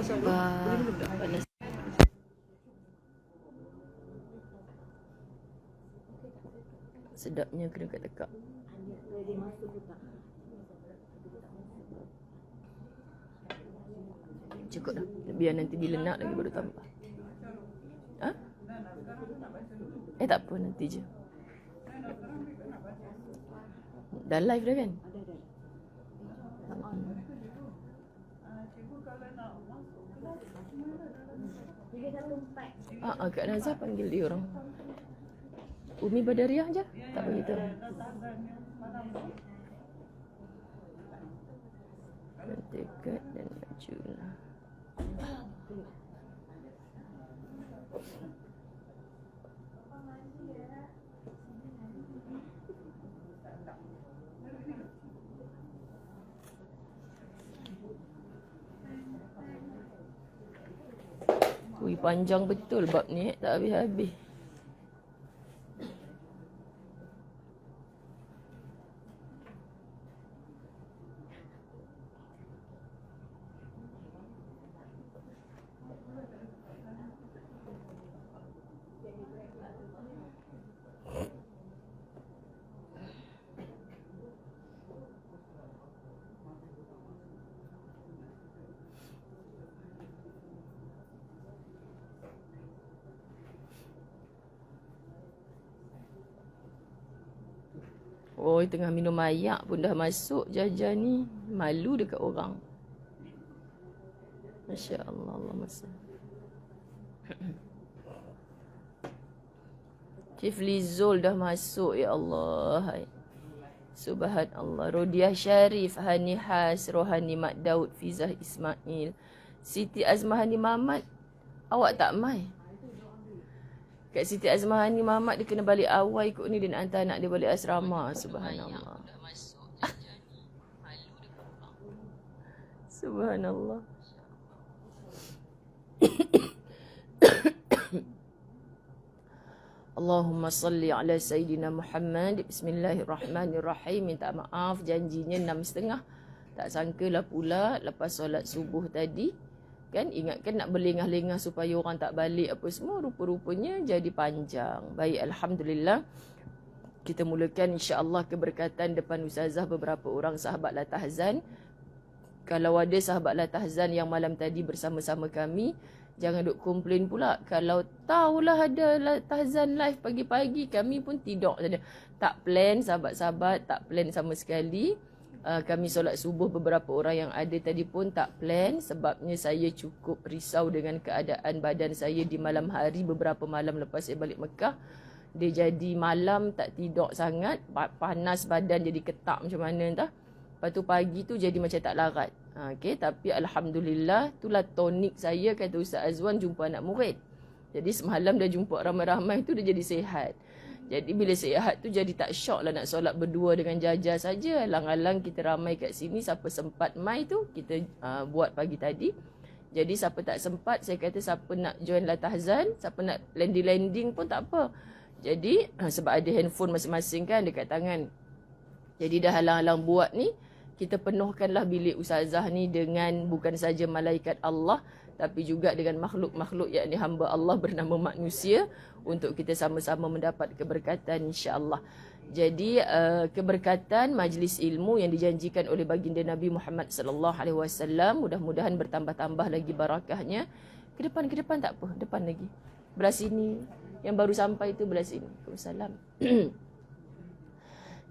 Sabar. Panas. Sedapnya kena kat tekak. Cukup dah. Biar nanti bila nak lagi baru tambah. Ha? Tak apa, nanti je. Dah live dah kan? Kak Nazar panggil dia orang. Umi Badariah je? Tak begitu. Dekat dan maju lah. Ui, panjang betul bab ni, tak habis-habis. Oh, tengah minum ayak pun dah masuk jajan ni. Malu dekat orang. Masya Allah, Allah masa. Chief Lizol dah masuk, ya Allah. Subhanallah. Rodiah Syarif, Hani Has, Rohani Mak Daud, Fizah Ismail, Siti Azmahani Mamat. Awak tak mai? Kat Siti Azmahani Mamat dia kena balik awal ikut ni, dia nak hantar anak dia balik asrama. Subhanallah. Subhanallah. Allahumma salli ala Sayyidina Muhammad. Bismillahirrahmanirrahim. Minta maaf, janjinya 6.30. Tak sangkalah pula lepas solat subuh tadi. Kan, ingatkan nak berlengah-lengah supaya orang tak balik apa semua. Rupa-rupanya jadi panjang. Baik, Alhamdulillah. Kita mulakan insya-Allah keberkatan depan Ustazah beberapa orang sahabat Latahzan. Kalau ada sahabat Latahzan yang malam tadi bersama-sama kami, jangan duk komplain pula. Kalau tahulah ada Latahzan live pagi-pagi, kami pun tidak. Tak plan sahabat-sahabat, tak plan sama sekali. Kami solat subuh beberapa orang yang ada tadi pun tak plan. Sebabnya saya cukup risau dengan keadaan badan saya di malam hari. Beberapa malam lepas saya balik Mekah, dia jadi malam tak tidur sangat. Panas badan jadi ketak macam mana entah. Lepas tu pagi tu jadi macam tak larat. Okay, tapi Alhamdulillah, itulah tonik saya, kata Ustaz Azwan, jumpa anak murid. Jadi semalam dah jumpa ramai-ramai tu, dia jadi sihat. Jadi bila sihat tu jadi tak syok lah nak solat berdua dengan Jaja saja. Alang-alang kita ramai kat sini, siapa sempat mai tu kita buat pagi tadi. Jadi siapa tak sempat, saya kata siapa nak join Latahzan, siapa nak landing-landing pun tak apa. Jadi sebab ada handphone masing-masing kan dekat tangan. Jadi dah halang-halang buat ni, kita penuhkanlah bilik Ustazah ni dengan bukan saja malaikat Allah, tapi juga dengan makhluk-makhluk yakni hamba Allah bernama manusia, untuk kita sama-sama mendapat keberkatan insya-Allah. Jadi keberkatan majlis ilmu yang dijanjikan oleh baginda Nabi Muhammad sallallahu alaihi wasallam mudah-mudahan bertambah-tambah lagi barakahnya. Ke depan tak apa, depan lagi. Belah sini yang baru sampai tu, belah sini. Waalaikumsalam.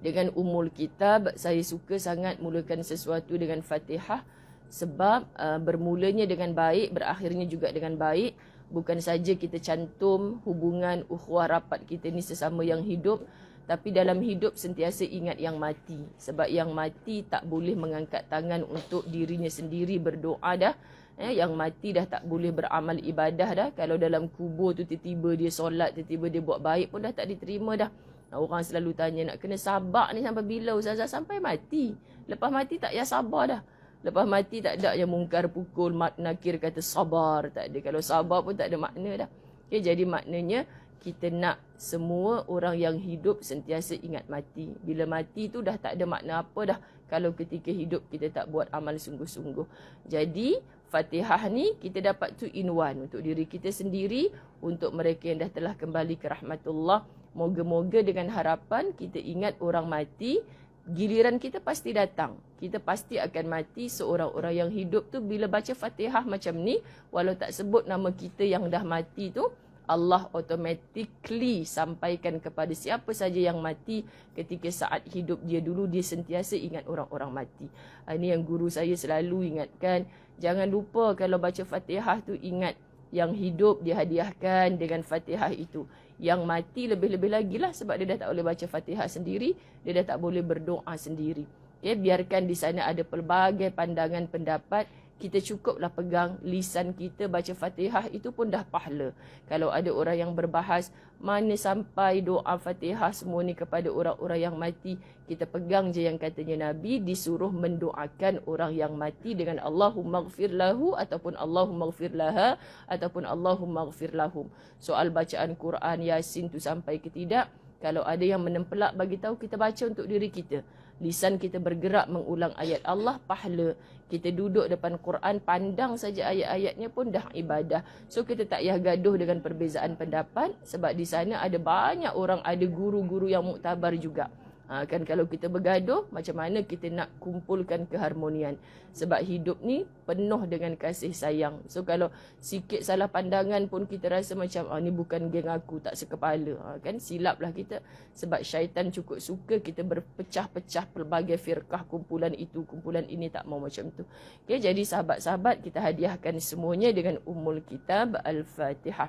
Dengan umul kitab, saya suka sangat mulakan sesuatu dengan Fatihah. Sebab bermulanya dengan baik, berakhirnya juga dengan baik. Bukan saja kita cantum hubungan ukhuwah rapat kita ni sesama yang hidup, tapi dalam hidup sentiasa ingat yang mati. Sebab yang mati tak boleh mengangkat tangan untuk dirinya sendiri berdoa dah. Yang mati dah tak boleh beramal ibadah dah. Kalau dalam kubur tu tiba-tiba dia solat, tiba-tiba dia buat baik pun dah tak diterima dah. Orang selalu tanya, nak kena sabar ni sampai bila Ustazah? Sampai mati. Lepas mati tak payah sabar dah. Lepas mati tak ada yang mungkar pukul, nakir kata sabar. Tak ada. Kalau sabar pun tak ada makna dah. Okay, jadi maknanya kita nak semua orang yang hidup sentiasa ingat mati. Bila mati tu dah tak ada makna apa dah. Kalau ketika hidup kita tak buat amal sungguh-sungguh. Jadi Fatihah ni kita dapat 2 in 1 untuk diri kita sendiri, untuk mereka yang dah telah kembali ke rahmatullah. Moga-moga dengan harapan kita ingat orang mati, giliran kita pasti datang. Kita pasti akan mati. Seorang-orang yang hidup tu bila baca Fatihah macam ni, walau tak sebut nama kita yang dah mati tu, Allah automatically sampaikan kepada siapa saja yang mati ketika saat hidup dia dulu, dia sentiasa ingat orang-orang mati. Ini yang guru saya selalu ingatkan. Jangan lupa kalau baca Fatihah tu ingat yang hidup dihadiahkan dengan Fatihah itu. Yang mati lebih-lebih lagi lah, sebab dia dah tak boleh baca Fatihah sendiri, dia dah tak boleh berdoa sendiri. Okay, biarkan di sana ada pelbagai pandangan pendapat. Kita cukuplah pegang lisan kita baca Fatihah, itu pun dah pahala. Kalau ada orang yang berbahas mana sampai doa Fatihah semua ni kepada orang-orang yang mati, kita pegang je yang katanya Nabi disuruh mendoakan orang yang mati dengan Allahumma ghfir lahu ataupun Allahumma ghfir laha ataupun Allahumma ghfir lahum. Soal bacaan Quran Yasin tu sampai ke tidak, kalau ada yang menempelak bagi tahu, kita baca untuk diri kita. Lisan kita bergerak mengulang ayat Allah, pahala. Kita duduk depan Quran, pandang saja ayat-ayatnya pun dah ibadah. So kita tak payah gaduh dengan perbezaan pendapat, sebab di sana ada banyak orang, ada guru-guru yang muktabar juga. Kan kalau kita bergaduh, macam mana kita nak kumpulkan keharmonian? Sebab hidup ni penuh dengan kasih sayang. So kalau sikit salah pandangan pun kita rasa macam ni bukan geng aku, tak sekepala. Kan silaplah kita. Sebab syaitan cukup suka kita berpecah-pecah pelbagai firqah, kumpulan itu, kumpulan ini, tak mau macam tu. Okay, jadi sahabat-sahabat, kita hadiahkan semuanya dengan Ummul Kitab Al-Fatihah.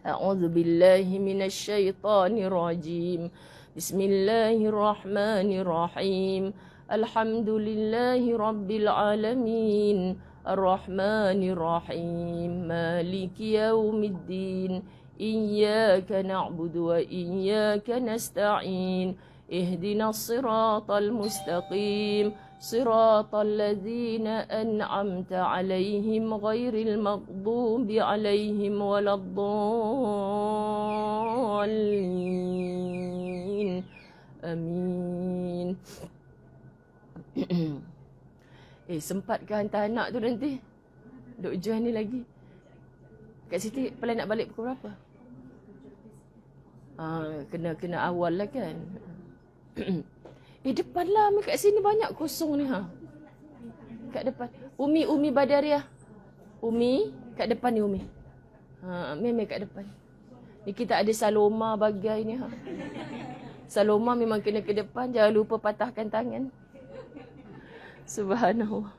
A'udzu billahi minasyaitonir rajim. Bismillahirrahmanirrahim. Alhamdulillahi rabbil alamin. Ar-Rahmanir-Rahim. Maliki yaumiddin. Iyyaka na'budu wa iyyaka nasta'in. Ihdinas siratal mustaqim. Siratal ladzina an'amta 'alaihim ghairil maghdubi 'alaihim waladdallin. Amin. Sempat ke hantar anak tu nanti? Duk join ni lagi. Kak Siti plan nak balik pukul berapa? Kena awal lah kan. Depan lah kat sini banyak kosong ni Kat depan. Umi Badariah. Umi kat depan ni Umi. Memang kat depan. Ni kita ada Saloma bagai ni Saloma memang kena ke depan. Jangan lupa patahkan tangan. Subhanallah.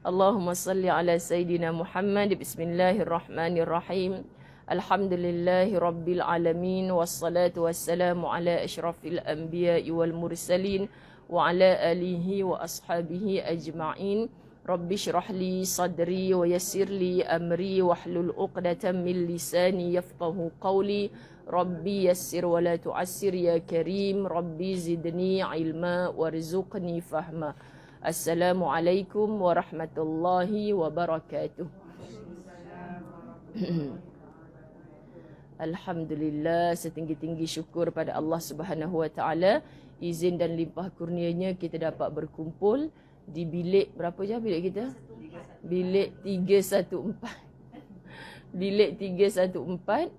Allahumma salli ala Sayyidina Muhammad. Bismillahirrahmanirrahim. Alhamdulillahi rabbil alamin. Wassalatu wassalamu ala ashrafil anbiya'i wal mursalin. Wa ala alihi wa ashabihi ajma'in. Rabbi shrah li sadri wa yassir li amri wahlul 'uqdatam min lisani yafqahu qawli. Rabbi yassir wa la tu'assir ya karim. Rabbi zidni ilma warzuqni fahma. Assalamualaikum warahmatullahi wabarakatuh. Alhamdulillah, setinggi-tinggi syukur pada Allah Subhanahu Wa Taala. Izin dan limpah kurnianya kita dapat berkumpul di bilik berapa je bilik kita? Bilik 314. Bilik 314.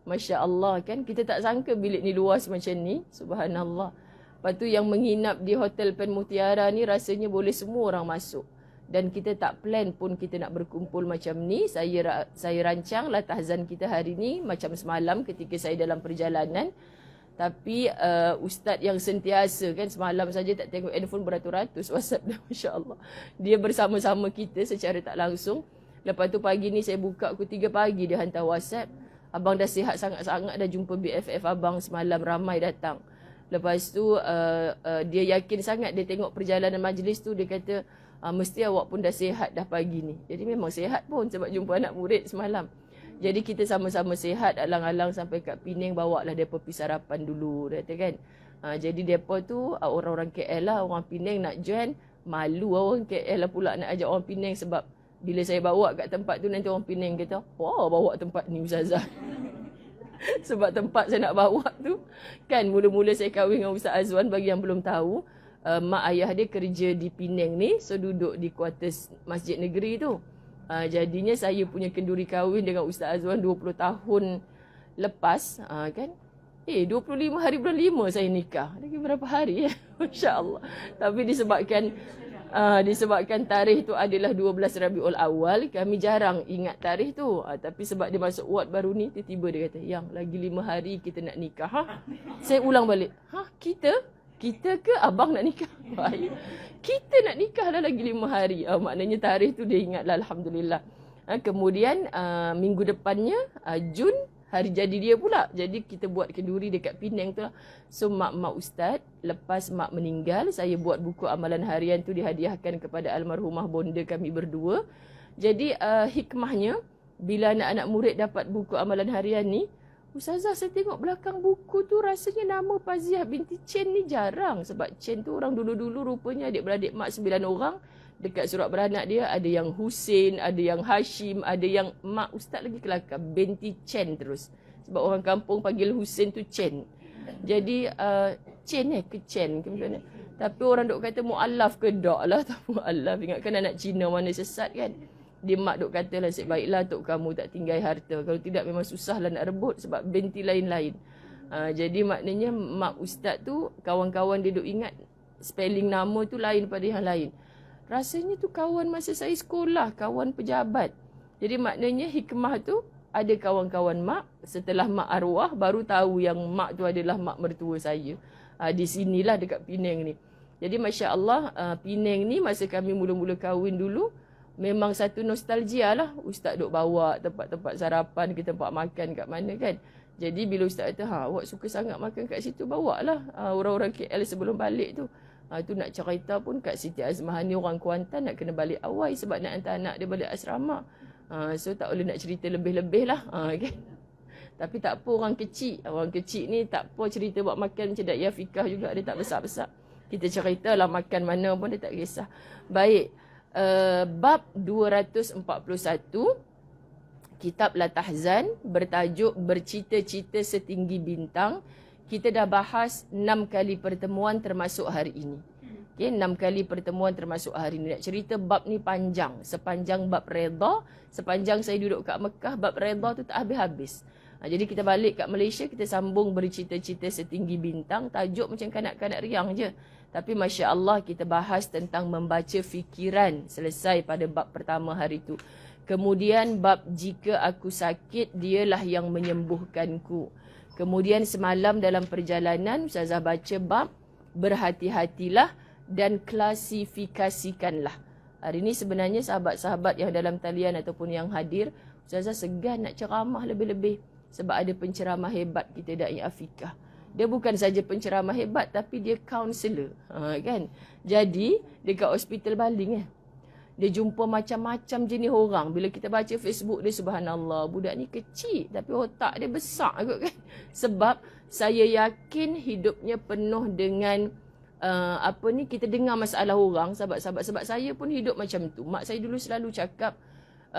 Masya Allah kan, kita tak sangka bilik ni luas macam ni. Subhanallah. Lepas tu yang menginap di Hotel Pen Mutiara ni rasanya boleh semua orang masuk. Dan kita tak plan pun kita nak berkumpul macam ni. Saya rancang lah tahzan kita hari ni macam semalam ketika saya dalam perjalanan. Tapi ustaz yang sentiasa kan, semalam saja tak tengok handphone beratus-ratus WhatsApp dah, Masya Allah. Dia bersama-sama kita secara tak langsung. Lepas tu pagi ni saya buka pukul 3 pagi dia hantar WhatsApp. Abang dah sihat sangat-sangat, dah jumpa BFF abang semalam, ramai datang. Lepas tu dia yakin sangat, dia tengok perjalanan majlis tu, dia kata mesti awak pun dah sihat dah pagi ni. Jadi memang sihat pun sebab jumpa anak murid semalam. Jadi kita sama-sama sihat, alang-alang sampai kat Penang, bawa lah mereka pergi sarapan dulu, dia kata kan. Jadi mereka tu orang-orang KL lah, orang Penang nak join, malu orang KL lah pula nak ajak orang Penang sebab bila saya bawa kat tempat tu nanti orang Penang kata, wah bawa tempat ni Ustazah. Sebab tempat saya nak bawa tu kan, mula-mula saya kahwin dengan Ustaz Azwan, bagi yang belum tahu, mak ayah dia kerja di Penang ni, so duduk di kuartus Masjid Negeri tu. Jadinya saya punya kenduri kahwin dengan Ustaz Azwan 20 tahun lepas, kan. 25 hari bulan 5 saya nikah. Lagi berapa hari ya? Masya Allah. Tapi disebabkan tarikh tu adalah 12 Rabiul Awal, kami jarang ingat tarikh tu. Tapi sebab dia masuk ward baru ni, tiba-tiba dia kata, yang lagi 5 hari kita nak nikah. Saya ulang balik. Kita? Kita ke abang nak nikah? Kita nak nikah dah lagi 5 hari. Maknanya tarikh tu dia ingat lah, Alhamdulillah. Kemudian minggu depannya, Jun, hari jadi dia pula. Jadi kita buat kenduri dekat Penang tu lah. So mak ustaz, lepas mak meninggal, saya buat buku amalan harian tu dihadiahkan kepada almarhumah bonda kami berdua. Jadi hikmahnya, bila anak-anak murid dapat buku amalan harian ni, Ustazah, saya tengok belakang buku tu rasanya nama Faziah binti Chen ni jarang. Sebab Chen tu orang dulu-dulu rupanya adik-beradik mak 9 orang. Dekat surat beranak dia ada yang Hussein, ada yang Hashim, ada yang mak ustaz lagi kelakar, binti Chen terus. Sebab orang kampung panggil Hussein tu Chen. Jadi Chen ke Chen ke macam mana. Tapi orang duk kata mu'allaf ke tak lah. Tak mu'allaf. Ingatkan anak Cina mana sesat kan. Dia mak duk kata lah, baiklah tok kamu tak tinggal harta. Kalau tidak memang susah lah nak rebut sebab binti lain-lain. Jadi maknanya mak ustaz tu, kawan-kawan dia duk ingat spelling nama tu lain pada yang lain. Rasanya tu kawan masa saya sekolah, kawan pejabat. Jadi maknanya hikmah tu, ada kawan-kawan mak, setelah mak arwah baru tahu yang mak tu adalah mak mertua saya. Di sinilah dekat Penang ni. Jadi Masya Allah, Penang ni masa kami mula-mula kahwin dulu, memang satu nostalgia lah. Ustaz duk bawa tempat-tempat sarapan ke, tempat makan kat mana kan. Jadi bila ustaz kata, awak suka sangat makan kat situ, bawa lah orang-orang KL sebelum balik tu. Tu nak cerita pun Kak Siti Azmah ni orang Kuantan nak kena balik awal sebab nak hantar anak dia balik asrama. So tak boleh nak cerita lebih-lebih lah. Kan? Tapi tak apa orang kecil. Orang kecil ni tak apa cerita buat makan macam Daiyah Fikah juga. Dia tak besar-besar. Kita cerita lah makan mana pun dia tak kisah. Baik. Bab 241. Kitab Latahzan bertajuk Bercita-cita Setinggi Bintang. Kita dah bahas 6 kali pertemuan termasuk hari ini. Okay, 6 kali pertemuan termasuk hari ini. Nak cerita bab ni panjang. Sepanjang bab redha, sepanjang saya duduk kat Mekah, bab redha tu tak habis-habis. Jadi kita balik kat Malaysia, kita sambung Bercita-cita Setinggi Bintang. Tajuk macam kanak-kanak riang je. Tapi Masya Allah kita bahas tentang membaca fikiran. Selesai pada bab pertama hari tu. Kemudian bab Jika Aku Sakit, Dialah Yang Menyembuhkanku. Kemudian semalam dalam perjalanan, Ustazah baca bab Berhati-hatilah dan klasifikasikanlah. Hari ini sebenarnya sahabat-sahabat yang dalam talian ataupun yang hadir, Ustazah segan nak ceramah lebih-lebih. Sebab ada penceramah hebat kita Da'i Afikah. Dia bukan saja penceramah hebat, tapi dia kaunselor. Kan? Jadi, dekat hospital baling dia jumpa macam-macam jenis orang. Bila kita baca Facebook dia, subhanallah, budak ni kecil tapi otak dia besar kot kan. Sebab saya yakin hidupnya penuh dengan kita dengar masalah orang, sahabat-sahabat. Sebab saya pun hidup macam tu. Mak saya dulu selalu cakap,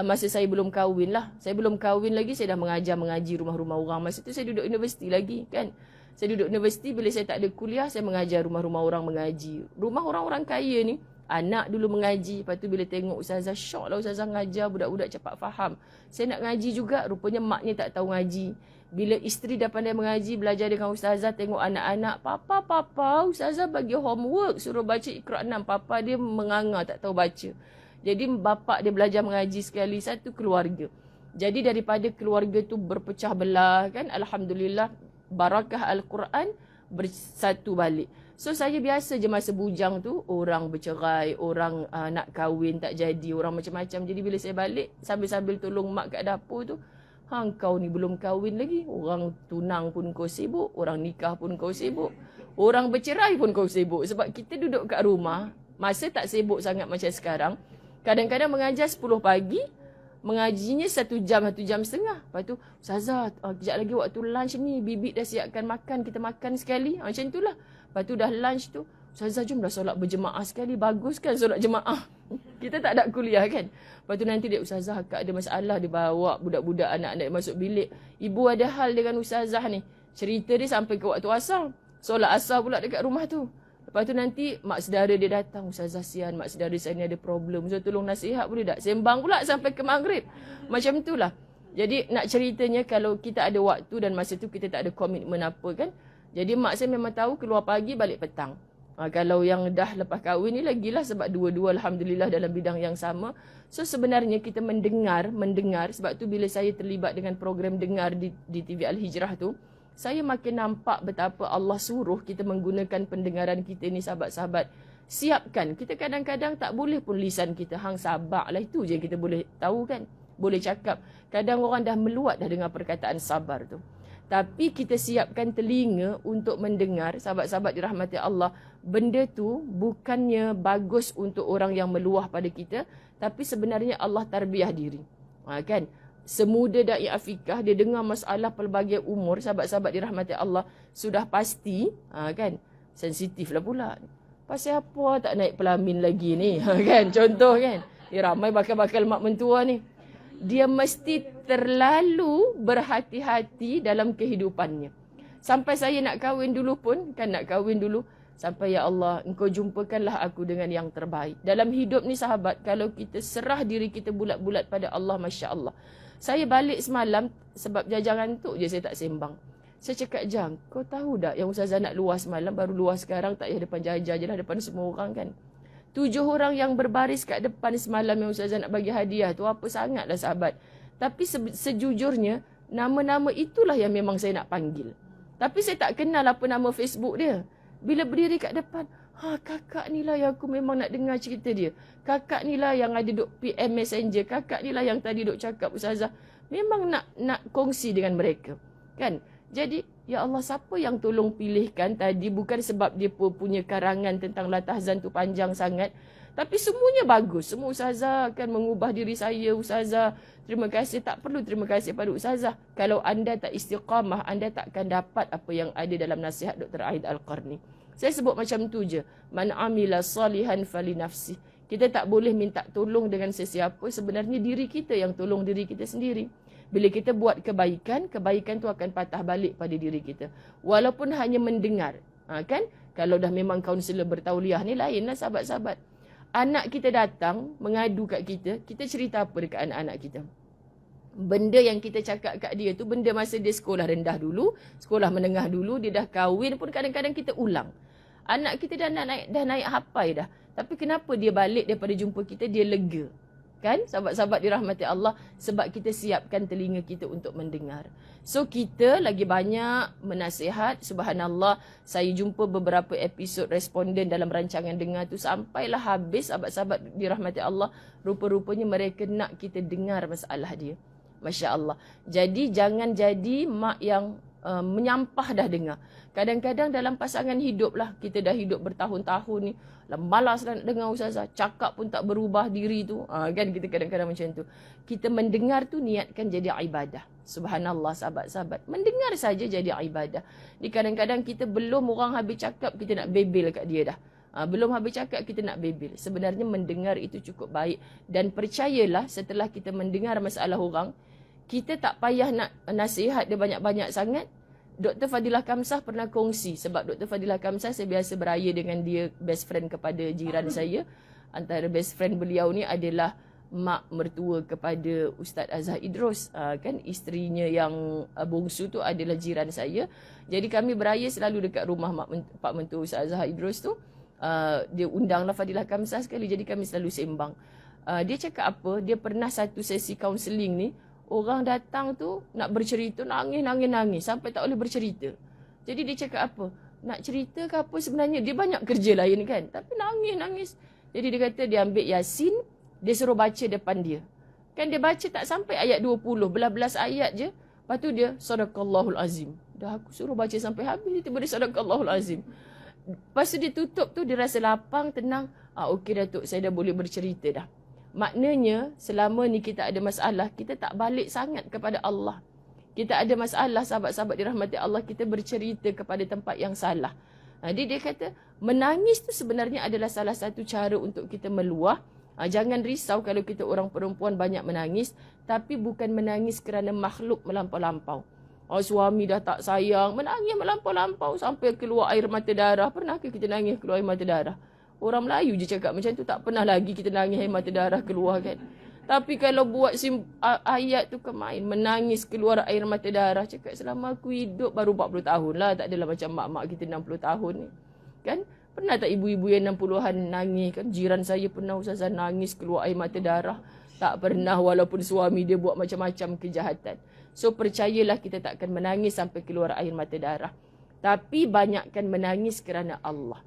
masa saya belum kahwin lah. Saya belum kahwin lagi, saya dah mengaji rumah-rumah orang. Masa tu saya duduk universiti lagi kan. Saya duduk universiti, bila saya tak ada kuliah, saya mengajar rumah-rumah orang mengaji. Rumah orang-orang kaya ni, anak dulu mengaji. Lepas tu bila tengok Ustazah, syok lah Ustazah ngajar, budak-budak cepat faham. Saya nak ngaji juga, rupanya maknya tak tahu ngaji. Bila isteri dah pandai mengaji, belajar dengan Ustazah, tengok anak-anak, Papa, Ustazah bagi homework, suruh baca Iqra' 6. Papa dia menganga, tak tahu baca. Jadi bapa dia belajar mengaji sekali, satu keluarga. Jadi daripada keluarga tu berpecah belah kan, Alhamdulillah, barakah Al-Quran bersatu balik. So saya biasa je masa bujang tu, orang bercerai, orang nak kahwin tak jadi, orang macam-macam. Jadi bila saya balik, sambil-sambil tolong mak kat dapur tu, kau ni belum kahwin lagi. Orang tunang pun kau sibuk, orang nikah pun kau sibuk, orang bercerai pun kau sibuk. Sebab kita duduk kat rumah, masa tak sibuk sangat macam sekarang. Kadang-kadang mengajar 10 pagi, mengajinya 1 jam, 1 jam setengah. Lepas tu, Ustazah, kejap lagi waktu lunch ni, bibik dah siapkan makan, kita makan sekali. Macam itulah. Lepas tu dah lunch tu, Ustazah jom dah solat berjemaah sekali. Bagus kan solat jemaah? Kita tak ada kuliah kan? Lepas tu nanti dia, Ustazah akak ada masalah, dia bawa budak-budak anak-anak masuk bilik. Ibu ada hal dengan Ustazah ni. Cerita dia sampai ke waktu asar. Solat asar pula dekat rumah tu. Lepas tu nanti mak saudara dia datang, Ustazah Sian, mak saudara saya ni ada problem, Ustazah tolong nasihat boleh tak? Sembang pula sampai ke maghrib. Macam itulah. Jadi nak ceritanya kalau kita ada waktu dan masa tu kita tak ada komitmen apa kan. Jadi mak saya memang tahu keluar pagi balik petang. Kalau yang dah lepas kahwin ni lagilah sebab dua-dua alhamdulillah dalam bidang yang sama. So sebenarnya kita mendengar sebab tu bila saya terlibat dengan program dengar di TV Al-Hijrah tu, saya makin nampak betapa Allah suruh kita menggunakan pendengaran kita ni sahabat-sahabat. Siapkan. Kita kadang-kadang tak boleh pun lisan kita hang sabar lah, itu je kita boleh tahu kan. Boleh cakap. Kadang orang dah meluat dah dengar perkataan sabar tu. Tapi kita siapkan telinga untuk mendengar, sahabat-sahabat dirahmati Allah. Benda tu bukannya bagus untuk orang yang meluah pada kita, tapi sebenarnya Allah tarbiyah diri. Kan? Semuda Da'i Afikah, dia dengar masalah pelbagai umur, sahabat-sahabat dirahmati Allah, sudah pasti, kan? Sensitif lah pula. Pasal apa tak naik pelamin lagi ni? Kan? Contoh kan? Ramai bakal-bakal mak mentua ni. Dia mesti terlalu berhati-hati dalam kehidupannya. Sampai saya nak kahwin dulu pun, sampai ya Allah, engkau jumpakanlah aku dengan yang terbaik. Dalam hidup ni sahabat, kalau kita serah diri kita bulat-bulat pada Allah, Masya Allah. Saya balik semalam, sebab jajangan tu je saya tak sembang. Saya cakap, Jang, kau tahu tak yang Ustazah nak luar semalam, baru luar sekarang, tak payah depan jajah je lah, depan semua orang kan. 7 orang yang berbaris kat depan semalam yang Ustazah nak bagi hadiah tu, apa sangatlah sahabat. Tapi sejujurnya, nama-nama itulah yang memang saya nak panggil. Tapi saya tak kenal apa nama Facebook dia. Bila berdiri kat depan, kakak ni lah yang aku memang nak dengar cerita dia. Kakak ni lah yang ada duk PM Messenger. Kakak ni lah yang tadi duk cakap Ustazah. Memang nak kongsi dengan mereka. Kan? Jadi, ya Allah, siapa yang tolong pilihkan tadi bukan sebab dia punya karangan tentang Latahzan tu panjang sangat. Tapi semuanya bagus. Semua Ustazah akan mengubah diri saya. Ustazah, terima kasih. Tak perlu terima kasih pada Ustazah. Kalau anda tak istiqamah, anda takkan dapat apa yang ada dalam nasihat Dr. Aid Al-Qarni. Saya sebut macam tu je. Man amila salihan fali nafsi. Kita tak boleh minta tolong dengan sesiapa. Sebenarnya diri kita yang tolong diri kita sendiri. Bila kita buat kebaikan, kebaikan tu akan patah balik pada diri kita. Walaupun hanya mendengar. Kan? Kalau dah memang kaunselor bertauliah ni lain lah sahabat-sahabat. Anak kita datang mengadu kat kita, kita cerita apa dekat anak-anak kita? Benda yang kita cakap kat dia tu, benda masa dia sekolah rendah dulu, sekolah menengah dulu, dia dah kahwin pun kadang-kadang kita ulang. Anak kita dah naik hapai dah. Tapi kenapa dia balik daripada jumpa kita, dia lega? Kan? Sahabat-sahabat dirahmati Allah, sebab kita siapkan telinga kita untuk mendengar. So kita lagi banyak menasihat. Subhanallah, saya jumpa beberapa episod responden dalam rancangan dengar tu sampailah habis. Sahabat-sahabat dirahmati Allah, rupa-rupanya mereka nak kita dengar masalah dia. Masya Allah. Jadi jangan jadi mak yang menyampah dah dengar. Kadang-kadang dalam pasangan hidup lah, kita dah hidup bertahun-tahun ni, malas nak dengar Ustazah, cakap pun tak berubah diri tu. Kan kita kadang-kadang macam tu. Kita mendengar tu niatkan jadi ibadah. Subhanallah sahabat-sahabat. Mendengar saja jadi ibadah. Di kadang-kadang kita belum orang habis cakap, kita nak bebel kat dia dah. Belum habis cakap, kita nak bebel. Sebenarnya mendengar itu cukup baik. Dan percayalah, setelah kita mendengar masalah orang, kita tak payah nak nasihat dia banyak-banyak sangat. Dr. Fadilah Kamsah pernah kongsi. Sebab Dr. Fadilah Kamsah, saya biasa beraya dengan dia, best friend kepada jiran saya. Antara best friend beliau ni adalah mak mertua kepada Ustaz Azhar Idrus. Kan isterinya yang bongsu tu adalah jiran saya. Jadi kami beraya selalu dekat rumah Pak Mentua Ustaz Azhar Idrus tu. Dia undanglah Fadilah Kamsah sekali. Jadi kami selalu sembang. Dia cakap apa? Dia pernah satu sesi kaunseling ni. Orang datang tu nak bercerita, nangis sampai tak boleh bercerita. Jadi dia cakap apa? Nak cerita ke apa sebenarnya? Dia banyak kerja lain kan. Tapi nangis. Jadi dia kata dia ambil Yasin, dia suruh baca depan dia. Kan dia baca tak sampai ayat 20, belas-belas ayat je. Lepas tu dia, Sadaqallahul Azim. Dah aku suruh baca sampai habis, tiba-tiba dia Sadaqallahul Azim. Lepas tu dia tutup tu, dia rasa lapang, tenang. Okey Datuk, saya dah boleh bercerita dah. Maknanya, selama ni kita ada masalah, kita tak balik sangat kepada Allah. Kita ada masalah, sahabat-sahabat dirahmati Allah, kita bercerita kepada tempat yang salah. Jadi dia kata, menangis tu sebenarnya adalah salah satu cara untuk kita meluah. Jangan risau kalau kita orang perempuan banyak menangis, tapi bukan menangis kerana makhluk melampau-lampau. Suami dah tak sayang, menangis melampau-lampau sampai keluar air mata darah. Pernah ke kita nangis keluar air mata darah? Orang Melayu je cakap macam tu, tak pernah lagi kita nangis air mata darah keluar kan. Tapi kalau buat ayat tu kemain, menangis keluar air mata darah, cakap selama aku hidup baru 40 tahun lah, tak adalah macam mak-mak kita 60 tahun ni. Kan? Pernah tak ibu-ibu yang 60-an nangis kan? Jiran saya pernah ustazah nangis keluar air mata darah. Tak pernah walaupun suami dia buat macam-macam kejahatan. So percayalah kita tak akan menangis sampai keluar air mata darah. Tapi banyakkan menangis kerana Allah.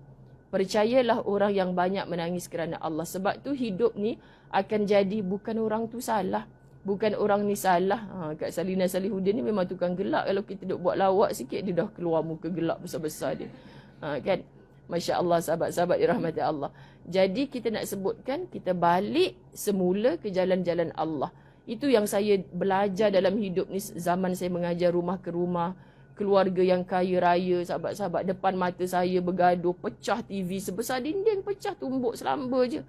Percayalah orang yang banyak menangis kerana Allah. Sebab tu hidup ni akan jadi bukan orang tu salah. Bukan orang ni salah. Kak Salina Salihuddin ni memang tukang gelak. Kalau kita duk buat lawak sikit, dia dah keluar muka gelak besar-besar dia. Kan? Masya Allah, sahabat-sahabat dirahmati Allah. Jadi kita nak sebutkan, kita balik semula ke jalan-jalan Allah. Itu yang saya belajar dalam hidup ni zaman saya mengajar rumah ke rumah. Keluarga yang kaya raya, sahabat-sahabat, depan mata saya bergaduh, pecah TV sebesar dinding, pecah tumbuk selamba je.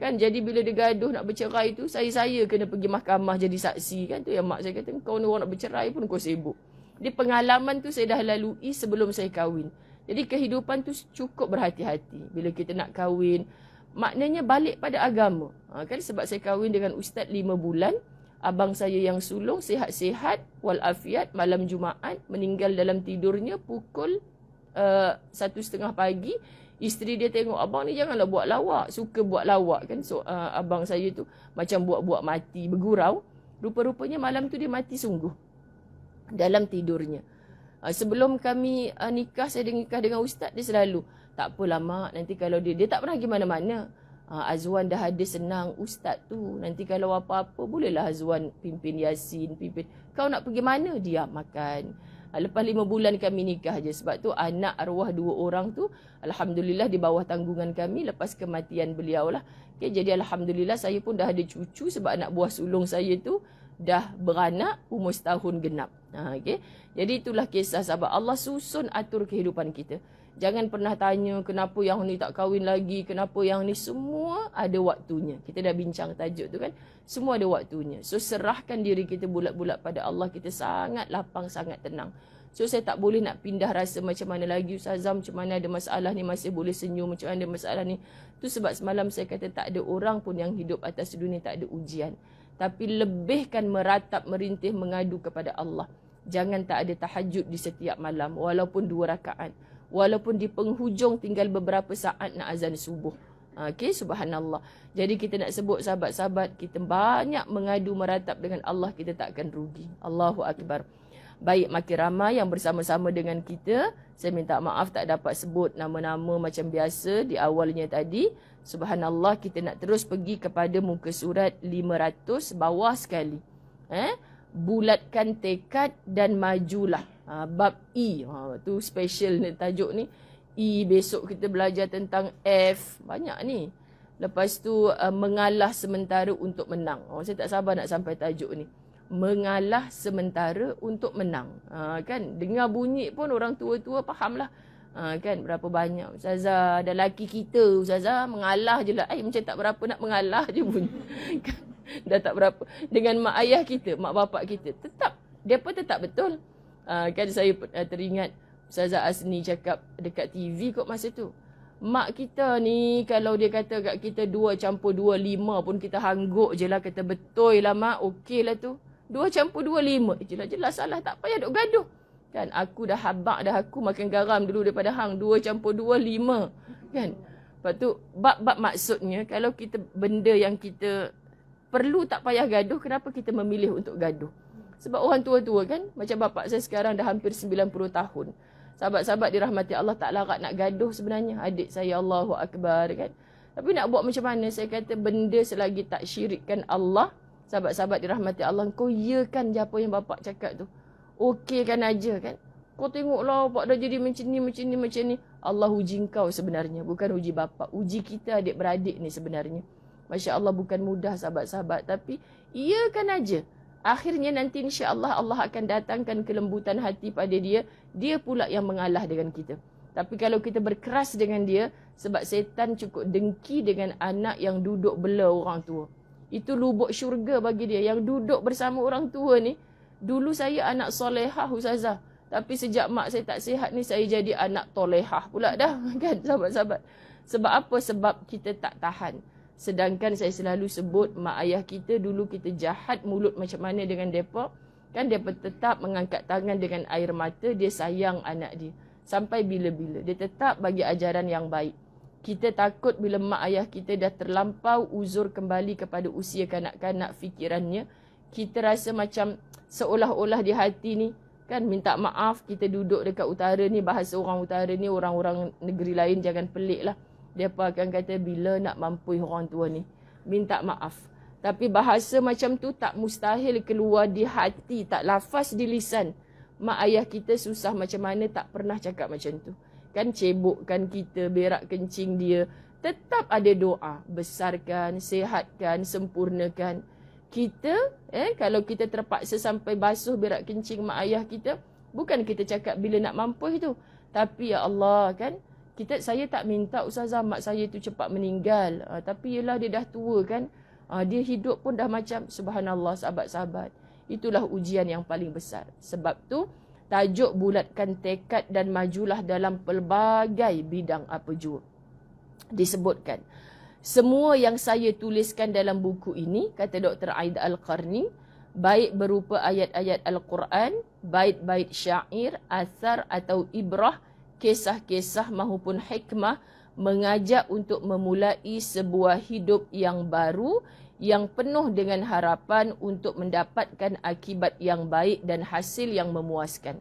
Kan, jadi bila dia gaduh nak bercerai tu, saya kena pergi mahkamah jadi saksi. Kan, tu yang mak saya kata, kau ni orang nak bercerai pun kau sibuk. Jadi pengalaman tu saya dah lalui sebelum saya kahwin. Jadi kehidupan tu cukup berhati-hati. Bila kita nak kahwin, maknanya balik pada agama. Kan sebab saya kahwin dengan ustaz 5 bulan. Abang saya yang sulung sihat-sihat walafiat, malam Jumaat meninggal dalam tidurnya pukul 1:30 pagi. Isteri dia tengok, abang ni janganlah buat lawak, suka buat lawak kan. So abang saya tu macam buat-buat mati, bergurau. Rupa-rupanya malam tu dia mati sungguh dalam tidurnya. Sebelum kami nikah, saya nikah dengan ustaz, dia selalu, tak apalah mak, nanti kalau dia tak pernah pergi mana-mana. Azwan dah ada senang ustaz tu. Nanti kalau apa-apa, bolehlah Azwan pimpin Yasin, pimpin. Kau nak pergi mana? Diam, makan. Lepas 5 bulan kami nikah je. Sebab tu anak arwah 2 orang tu, alhamdulillah di bawah tanggungan kami lepas kematian beliau lah. Okay, jadi alhamdulillah saya pun dah ada cucu sebab anak buah sulung saya tu dah beranak umur setahun genap. Okay. Jadi itulah kisah sahabat. Allah susun atur kehidupan kita. Jangan pernah tanya kenapa yang ni tak kahwin lagi, kenapa yang ni, semua ada waktunya. Kita dah bincang tajuk tu kan. Semua ada waktunya. So serahkan diri kita bulat-bulat pada Allah, kita sangat lapang, sangat tenang. So saya tak boleh nak pindah rasa macam mana lagi Ustazah, macam mana ada masalah ni masih boleh senyum, macam mana ada masalah ni. Tu sebab semalam saya kata tak ada orang pun yang hidup atas dunia tak ada ujian. Tapi lebihkan meratap, merintih, mengadu kepada Allah. Jangan tak ada tahajud di setiap malam, walaupun 2 rakaat. Walaupun di penghujung tinggal beberapa saat nak azan subuh. Okay, subhanallah. Jadi kita nak sebut sahabat-sahabat, kita banyak mengadu meratap dengan Allah, kita tak akan rugi. Allahu Akbar. Baik, makin ramai yang bersama-sama dengan kita. Saya minta maaf tak dapat sebut nama-nama macam biasa di awalnya tadi. Subhanallah, kita nak terus pergi kepada muka surat 500 bawah sekali. Bulatkan tekad dan majulah. Bab E, tu special ni tajuk ni. E, besok kita belajar tentang F, banyak ni. Lepas tu mengalah sementara untuk menang. Saya tak sabar nak sampai tajuk ni. Mengalah sementara untuk menang. Kan dengar bunyi pun orang tua-tua fahamlah. Kan berapa banyak Ustazah, ada laki kita Ustazah mengalah je lah. Macam tak berapa nak mengalah je bunyi. Dah tak berapa. Dengan mak ayah kita, mak bapak kita, tetap, dia pun tetap betul. Kan saya teringat Ustazah Asni cakap dekat TV kot masa tu. Mak kita ni kalau dia kata kat kita 2 campur 2 5 pun kita hangguk je lah. Kata betul lah mak, okey lah tu. 2 campur 2 5. Jelas-jelas salah, tak payah duk gaduh. Kan aku dah habak dah, aku makan garam dulu daripada hang. 2 campur 2 5. Kan. Lepas tu bab-bab maksudnya kalau kita benda yang kita perlu tak payah gaduh, kenapa kita memilih untuk gaduh? Sebab orang tua-tua kan, macam bapak saya sekarang dah hampir 90 tahun. Sahabat-sahabat dirahmati Allah, tak larat nak gaduh sebenarnya. Adik saya Allahu Akbar kan. Tapi nak buat macam mana? Saya kata benda selagi tak syirikkan Allah, sahabat-sahabat dirahmati Allah, kau iyakan je apa yang bapak cakap tu. Okeykan aja kan. Kau tengoklah bapak dah jadi macam ni. Allah uji kau sebenarnya, bukan uji bapak. Uji kita adik-beradik ni sebenarnya. Masya Allah, bukan mudah sahabat-sahabat. Tapi iyakan aja. Akhirnya nanti insya-Allah Allah akan datangkan kelembutan hati pada dia. Dia pula yang mengalah dengan kita. Tapi kalau kita berkeras dengan dia, sebab setan cukup dengki dengan anak yang duduk bela orang tua. Itu lubuk syurga bagi dia. Yang duduk bersama orang tua ni, Dulu saya anak solehah Ustazah. Tapi sejak mak saya tak sihat ni, saya jadi anak tolehah pula dah. Kan sahabat-sahabat. Sebab apa? Sebab kita tak tahan. Sedangkan saya selalu sebut, mak ayah kita dulu kita jahat mulut macam mana dengan mereka. Kan mereka tetap mengangkat tangan dengan air mata, dia sayang anak dia. Sampai bila-bila. Dia tetap bagi ajaran yang baik. Kita takut bila mak ayah kita dah terlampau uzur kembali kepada usia kanak-kanak fikirannya. Kita rasa macam seolah-olah di hati ni, kan minta maaf, kita duduk dekat utara ni, bahasa orang utara ni, orang-orang negeri lain jangan pelik lah. Mereka akan kata bila nak mampu orang tua ni, minta maaf. Tapi bahasa macam tu tak mustahil keluar di hati, tak lafaz di lisan. Mak ayah kita susah macam mana tak pernah cakap macam tu. Kan cebokkan kita, berak kencing dia. Tetap ada doa, besarkan, sihatkan, sempurnakan. Kita, kalau kita terpaksa sampai basuh berak kencing mak ayah kita, bukan kita cakap bila nak mampu itu. Tapi ya Allah kan, saya tak minta Ustazah mak saya tu cepat meninggal. Tapi yelah dia dah tua kan. Dia hidup pun dah macam, subhanallah sahabat-sahabat. Itulah ujian yang paling besar. Sebab tu, tajuk bulatkan tekad dan majulah dalam pelbagai bidang apa jua. Disebutkan. Semua yang saya tuliskan dalam buku ini, kata Dr. Aida Al-Qarni, baik berupa ayat-ayat Al-Quran, bait-bait syair, athar atau ibrah, kisah-kisah maupun hikmah, mengajak untuk memulai sebuah hidup yang baru, yang penuh dengan harapan untuk mendapatkan akibat yang baik dan hasil yang memuaskan.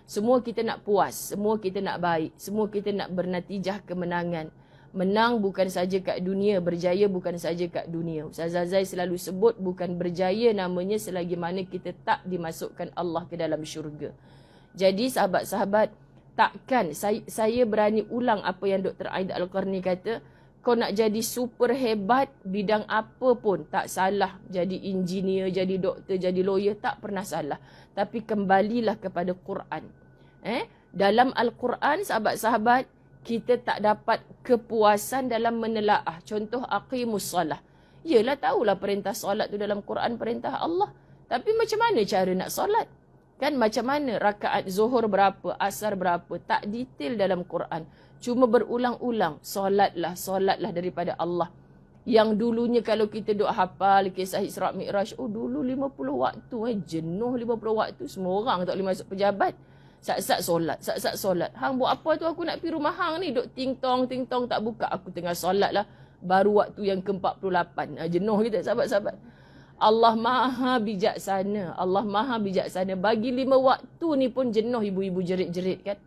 Semua kita nak puas, semua kita nak baik, semua kita nak bernatijah kemenangan. Menang bukan saja kat dunia, berjaya bukan saja kat dunia. Ustazah Zai selalu sebut bukan berjaya namanya selagi mana kita tak dimasukkan Allah ke dalam syurga. Jadi sahabat-sahabat, takkan saya berani ulang apa yang Dr. Aida Al-Qarni kata, kau nak jadi super hebat bidang apa pun tak salah. Jadi engineer, jadi doktor, jadi lawyer tak pernah salah. Tapi kembalilah kepada Quran. Dalam Al-Quran sahabat-sahabat, kita tak dapat kepuasan dalam menelaah. Contoh aqimus salah. Yelah tahulah perintah solat tu dalam Quran perintah Allah. Tapi macam mana cara nak solat? Kan macam mana rakaat zuhur berapa, asar berapa. Tak detail dalam Quran. Cuma berulang-ulang. Solatlah daripada Allah. Yang dulunya kalau kita duk hafal kisah Isra' Mi'raj. Oh dulu 50 waktu. Jenuh 50 waktu. Semua orang tak boleh masuk pejabat. Sat-sat solat. Hang buat apa tu, aku nak pergi rumah hang ni. Duk ting-tong tak buka. Aku tengah solat lah. Baru waktu yang ke-48. Jenuh kita sahabat-sahabat. Allah maha bijaksana. Bagi 5 waktu ni pun jenuh ibu-ibu jerit-jerit kan.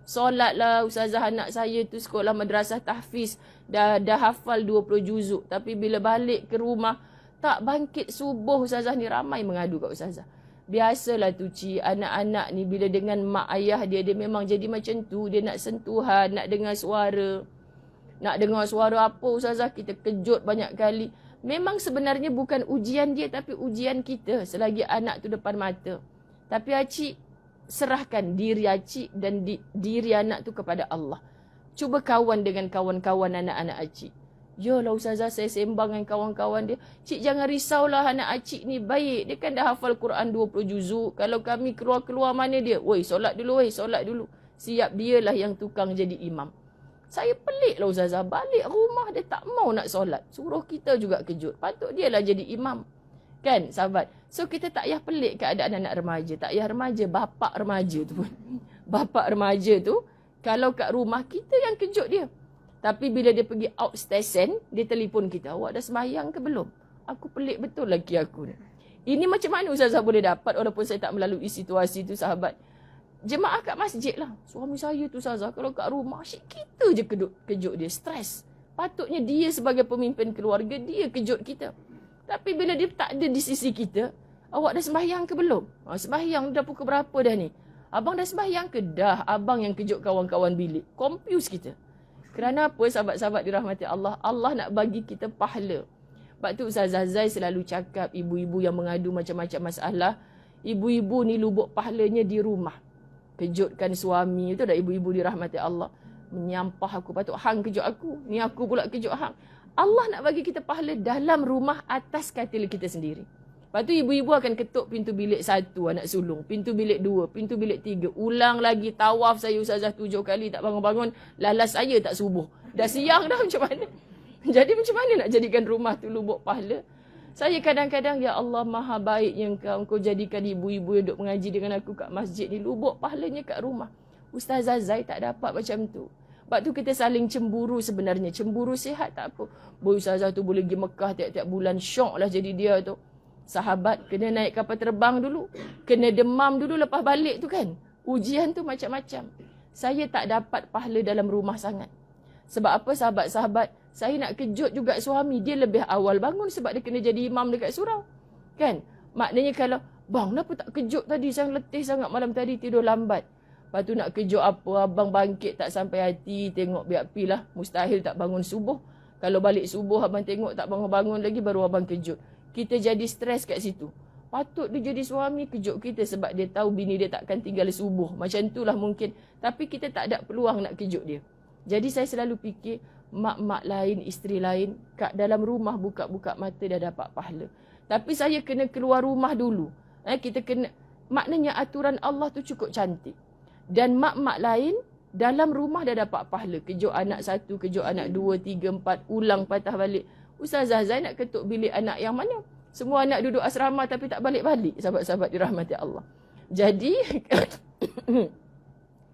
Solat lah Ustazah, anak saya tu sekolah madrasah tahfiz. Dah hafal 20 juzuk. Tapi bila balik ke rumah, tak bangkit subuh Ustazah ni. Ramai mengadu kat Ustazah. Biasalah tu Ci, anak-anak ni bila dengan mak ayah dia memang jadi macam tu. Dia nak sentuhan, nak dengar suara. Nak dengar suara apa Ustazah, kita kejut banyak kali. Memang sebenarnya bukan ujian dia, tapi ujian kita selagi anak tu depan mata. Tapi Acik, serahkan diri Acik dan diri anak tu kepada Allah. Cuba kawan dengan kawan-kawan anak-anak Acik. Yalah Ustazah, saya sembang dengan kawan-kawan dia. Cik jangan risaulah, anak Acik ni baik. Dia kan dah hafal Quran 20 juzuk. Kalau kami keluar-keluar mana dia? Solat dulu. Siap dialah yang tukang jadi imam. Saya pelik lah Ustazah. Balik rumah dia tak mau nak solat. Suruh kita juga kejut. Patut dia lah jadi imam. Kan sahabat? So kita tak payah pelik keadaan anak remaja. Tak payah remaja, bapak remaja tu pun. Bapak remaja tu, kalau kat rumah kita yang kejut dia. Tapi bila dia pergi out station, dia telefon kita. Awak dah sembahyang ke belum? Aku pelik betul laki aku ni. Ini macam mana Ustazah boleh dapat walaupun saya tak melalui situasi tu sahabat. Jemaah kat masjid lah. Suami saya tu Ustazah, kalau kat rumah, asyik kita je kejut dia. Stres. Patutnya dia sebagai pemimpin keluarga, dia kejut kita. Tapi bila dia tak ada di sisi kita, awak dah sembahyang ke belum? Sembahyang dah pukul berapa dah ni? Abang dah sembahyang ke? Dah. Abang yang kejut kawan-kawan bilik. Confuse kita. Kerana apa sahabat-sahabat dirahmati Allah? Allah nak bagi kita pahala. Sebab tu Ustazah Zai selalu cakap ibu-ibu yang mengadu macam-macam masalah. Ibu-ibu ni lubuk pahalanya di rumah. Kejutkan suami. Itu dah ibu-ibu dirahmati Allah. Menyampah aku, patut hang kejut aku. Ni aku pula kejut hang. Allah nak bagi kita pahala dalam rumah atas katil kita sendiri. Lepas tu ibu-ibu akan ketuk pintu bilik 1 anak sulung, pintu bilik 2, pintu bilik 3. Ulang lagi tawaf saya ustazah 7 kali tak bangun-bangun. Lalas saya tak subuh. Dah siang dah macam mana? Jadi macam mana nak jadikan rumah tu lubuk pahala? Saya kadang-kadang, ya Allah maha baiknya engkau jadikan ibu-ibu yang duduk mengaji dengan aku kat masjid ni lubuk pahalanya kat rumah. Ustazah Zai tak dapat macam tu. Sebab tu kita saling cemburu sebenarnya. Cemburu sihat tak apa. Boy ustazah tu boleh pergi Mekah tiap-tiap bulan. Syok lah jadi dia tu. Sahabat kena naik kapal terbang dulu. Kena demam dulu lepas balik tu kan. Ujian tu macam-macam. Saya tak dapat pahala dalam rumah sangat. Sebab apa sahabat-sahabat? Saya nak kejut juga suami. Dia lebih awal bangun sebab dia kena jadi imam dekat surau. Kan? Maknanya kalau, bang, kenapa tak kejut tadi? Saya letih sangat malam tadi tidur lambat. Lepas tu nak kejut apa? Abang bangkit tak sampai hati. Tengok biar pilah. Mustahil tak bangun subuh. Kalau balik subuh abang tengok tak bangun-bangun lagi baru abang kejut. Kita jadi stres kat situ. Patut dia jadi suami kejut kita sebab dia tahu bini dia takkan tinggal subuh. Macam itulah mungkin. Tapi kita tak ada peluang nak kejut dia. Jadi saya selalu fikir, mak-mak lain, isteri lain, kat dalam rumah buka-buka mata dah dapat pahala. Tapi saya kena keluar rumah dulu. Kita kena, maknanya aturan Allah tu cukup cantik. Dan mak-mak lain, dalam rumah dah dapat pahala. Kejut anak 1, kejut anak 2, 3, 4, ulang patah balik. Ustazah Zai nak ketuk bilik anak yang mana? Semua anak duduk asrama tapi tak balik-balik. Sahabat-sahabat dirahmati Allah. Jadi,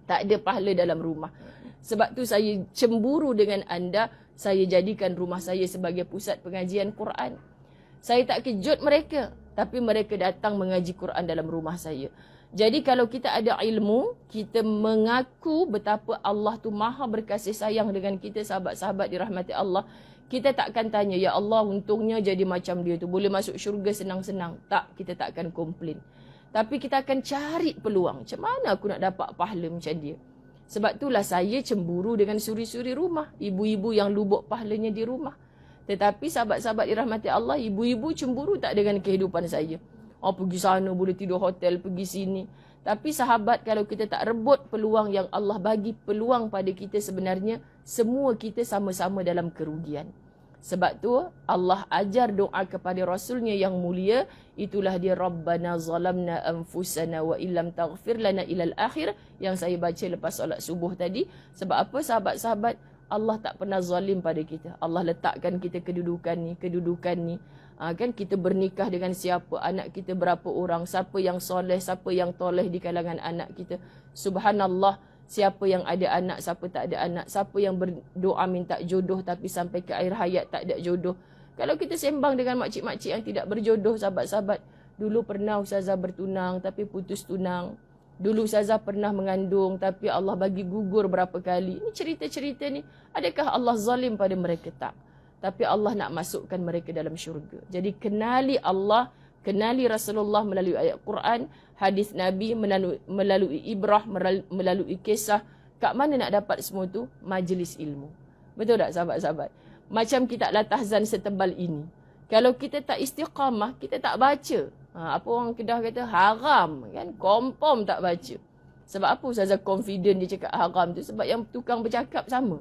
tak ada pahala dalam rumah. Sebab tu saya cemburu dengan anda. Saya jadikan rumah saya sebagai pusat pengajian Quran. Saya tak kejut mereka. Tapi mereka datang mengaji Quran dalam rumah saya. Jadi kalau kita ada ilmu, kita mengaku betapa Allah tu maha berkasih sayang dengan kita, sahabat-sahabat dirahmati Allah. Kita takkan tanya, ya Allah untungnya jadi macam dia tu. Boleh masuk syurga senang-senang. Tak, kita tak akan komplain. Tapi kita akan cari peluang. Macam mana aku nak dapat pahala macam dia? Sebab itulah saya cemburu dengan suri-suri rumah. Ibu-ibu yang lubuk pahalanya di rumah. Tetapi sahabat-sahabat dirahmati Allah, ibu-ibu cemburu tak dengan kehidupan saya? Oh, pergi sana, boleh tidur hotel, pergi sini. Tapi sahabat, kalau kita tak rebut peluang yang Allah bagi peluang pada kita, sebenarnya semua kita sama-sama dalam kerugian. Sebab tu Allah ajar doa kepada Rasulnya yang mulia. Itulah dia, Rabbana zalamna anfusana wa illam taghfir lana ilal akhir, yang saya baca lepas solat subuh tadi. Sebab apa sahabat-sahabat? Allah tak pernah zalim pada kita. Allah letakkan kita kedudukan ni. Kan kita bernikah dengan siapa, anak kita berapa orang, siapa yang soleh, siapa yang toleh di kalangan anak kita. Subhanallah, siapa yang ada anak, siapa tak ada anak, siapa yang berdoa minta jodoh tapi sampai ke akhir hayat tak ada jodoh. Kalau kita sembang dengan makcik-makcik yang tidak berjodoh, sahabat-sahabat, dulu pernah ustazah bertunang tapi putus tunang. Dulu ustazah pernah mengandung tapi Allah bagi gugur berapa kali. Ini cerita-cerita ni, adakah Allah zalim pada mereka? Tak. Tapi Allah nak masukkan mereka dalam syurga. Jadi kenali Allah, kenali Rasulullah melalui ayat Quran, hadis Nabi, melalui ibrah, melalui kisah. Kat mana nak dapat semua tu? Majlis ilmu. Betul tak sahabat-sahabat? Macam kitab Latahzan setebal ini. Kalau kita tak istiqamah, kita tak baca. Apa orang Kedah kata? Haram. Kan? Kompom tak baca. Sebab apa ustazah confident dia cakap haram tu? Sebab yang tukang bercakap sama.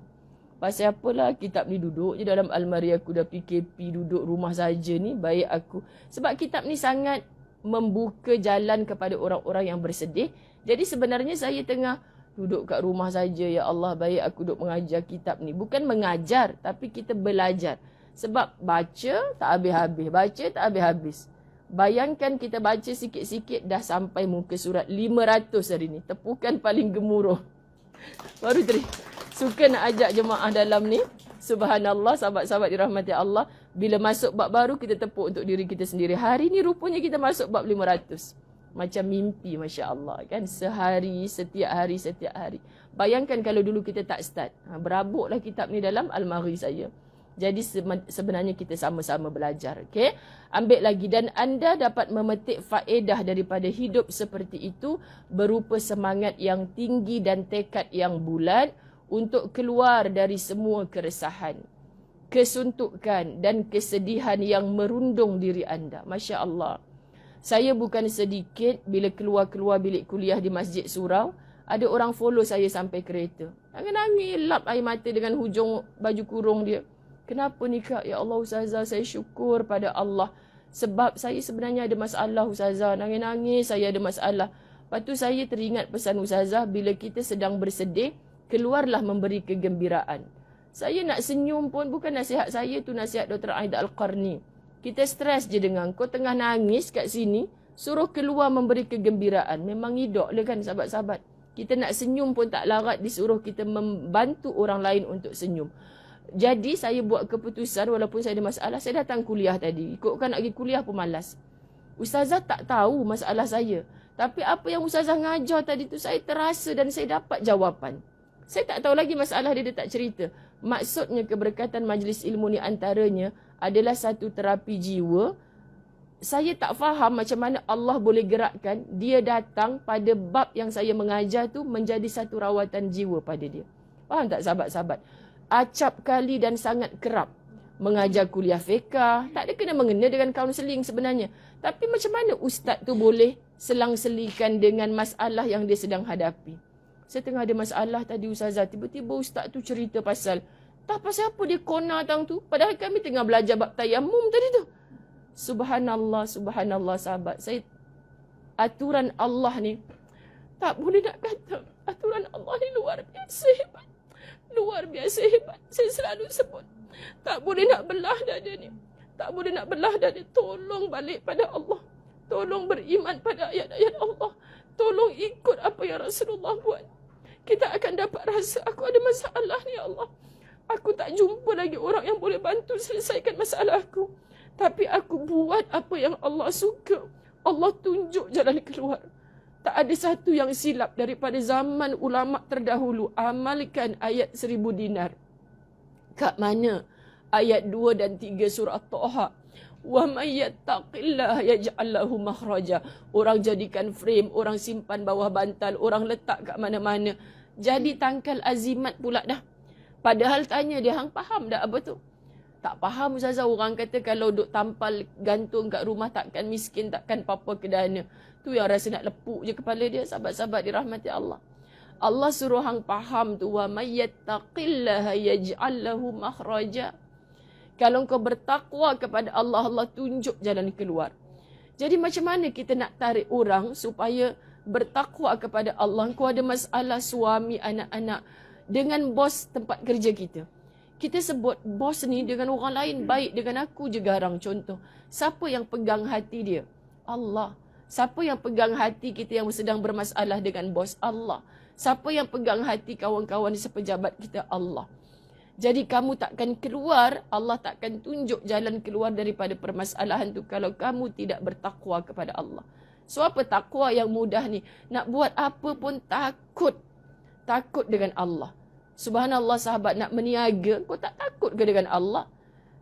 Pasal apalah kitab ni duduk je dalam almari aku, dah PKP, duduk rumah saja ni, baik aku. Sebab kitab ni sangat membuka jalan kepada orang-orang yang bersedih. Jadi sebenarnya saya tengah duduk kat rumah saja, ya Allah, baik aku duduk mengajar kitab ni. Bukan mengajar, tapi kita belajar. Sebab baca tak habis-habis, baca tak habis-habis. Bayangkan kita baca sikit-sikit dah sampai muka surat 500 hari ni. Tepukan paling gemuruh. Baru suka nak ajak jemaah dalam ni. Subhanallah, sahabat-sahabat dirahmati Allah. Bila masuk bab baru, kita tepuk untuk diri kita sendiri. Hari ni rupanya kita masuk bab 500. Macam mimpi, Masya Allah. Kan? Sehari, setiap hari. Bayangkan kalau dulu kita tak start. Berabuklah kitab ni dalam almari saya. Jadi sebenarnya kita sama-sama belajar. Okay? Ambil lagi. Dan anda dapat memetik faedah daripada hidup seperti itu berupa semangat yang tinggi dan tekad yang bulat untuk keluar dari semua keresahan, kesuntukan dan kesedihan yang merundung diri anda. Masya Allah. Saya bukan sedikit bila keluar-keluar bilik kuliah di Masjid Surau, ada orang follow saya sampai kereta. Nangis-nangis, lap air mata dengan hujung baju kurung dia. Kenapa ni kak? Ya Allah ustazah, saya syukur pada Allah. Sebab saya sebenarnya ada masalah Ustazah. Nangis-nangis saya ada masalah. Lepas tu saya teringat pesan Ustazah, bila kita sedang bersedih, keluarlah memberi kegembiraan. Saya nak senyum pun bukan nasihat saya tu, nasihat Dr. Aida Al-Qarni. Kita stres je dengan kau tengah nangis kat sini, suruh keluar memberi kegembiraan. Memang hidup lah kan sahabat-sahabat. Kita nak senyum pun tak larat, disuruh kita membantu orang lain untuk senyum. Jadi saya buat keputusan walaupun saya ada masalah, saya datang kuliah tadi. Ikutkan nak pergi kuliah pun malas. Ustazah tak tahu masalah saya. Tapi apa yang Ustazah ngajar tadi tu saya terasa dan saya dapat jawapan. Saya tak tahu lagi masalah dia tak cerita. Maksudnya keberkatan majlis ilmu ni antaranya adalah satu terapi jiwa. Saya tak faham macam mana Allah boleh gerakkan dia datang pada bab yang saya mengajar tu menjadi satu rawatan jiwa pada dia. Faham tak sahabat-sahabat? Acap kali dan sangat kerap mengajar kuliah fiqah. Tak ada kena-mengena dengan kaunseling sebenarnya. Tapi macam mana ustaz tu boleh selang-selikan dengan masalah yang dia sedang hadapi? Saya tengah ada masalah tadi Ustazah. Tiba-tiba ustaz tu cerita pasal, tak pasal apa dia kona tang tu. Padahal kami tengah belajar bab tayammum tadi tu. Subhanallah, subhanallah sahabat. Saya, aturan Allah ni, tak boleh nak kata. Aturan Allah ni luar biasa hebat. Luar biasa hebat. Saya selalu sebut. Tak boleh nak belah dada ni. Tak boleh nak belah dada. Tolong balik pada Allah. Tolong beriman pada ayat-ayat Allah. Tolong ikut apa yang Rasulullah buat. Kita akan dapat rasa aku ada masalah ni Allah. Aku tak jumpa lagi orang yang boleh bantu selesaikan masalah aku. Tapi aku buat apa yang Allah suka. Allah tunjuk jalan keluar. Tak ada satu yang silap daripada zaman ulama terdahulu. Amalkan ayat 1000 dinar. Kat mana? Ayat 2 dan 3 surah Taha. Wa may yattaqillaha yaj'al lahu makhraja. Orang jadikan frame, orang simpan bawah bantal, orang letak kat mana-mana. Jadi tangkal azimat pula dah. Padahal tanya dia, hang faham tak apa tu? Tak faham Ustazah. Orang kata kalau duk tampal gantung kat rumah takkan miskin, takkan apa-apa kedana. Tu yang rasa nak lepuk je kepala dia. Sahabat-sahabat dirahmati Allah. Allah suruh hang faham tu. Wa may yattaqillaha yaj'al lahu makhraja. Kalau kau bertakwa kepada Allah, Allah tunjuk jalan keluar. Jadi macam mana kita nak tarik orang supaya bertakwa kepada Allah? Kau ada masalah suami, anak-anak, dengan bos tempat kerja kita. Kita sebut bos ni dengan orang lain baik, dengan aku je garang contoh. Siapa yang pegang hati dia? Allah. Siapa yang pegang hati kita yang sedang bermasalah dengan bos? Allah. Siapa yang pegang hati kawan-kawan sepejabat kita? Allah. Jadi kamu takkan keluar, Allah takkan tunjuk jalan keluar daripada permasalahan tu kalau kamu tidak bertakwa kepada Allah. So apa takwa yang mudah ni? Nak buat apa pun takut. Takut dengan Allah. Subhanallah sahabat, nak meniaga, kau tak takut ke dengan Allah?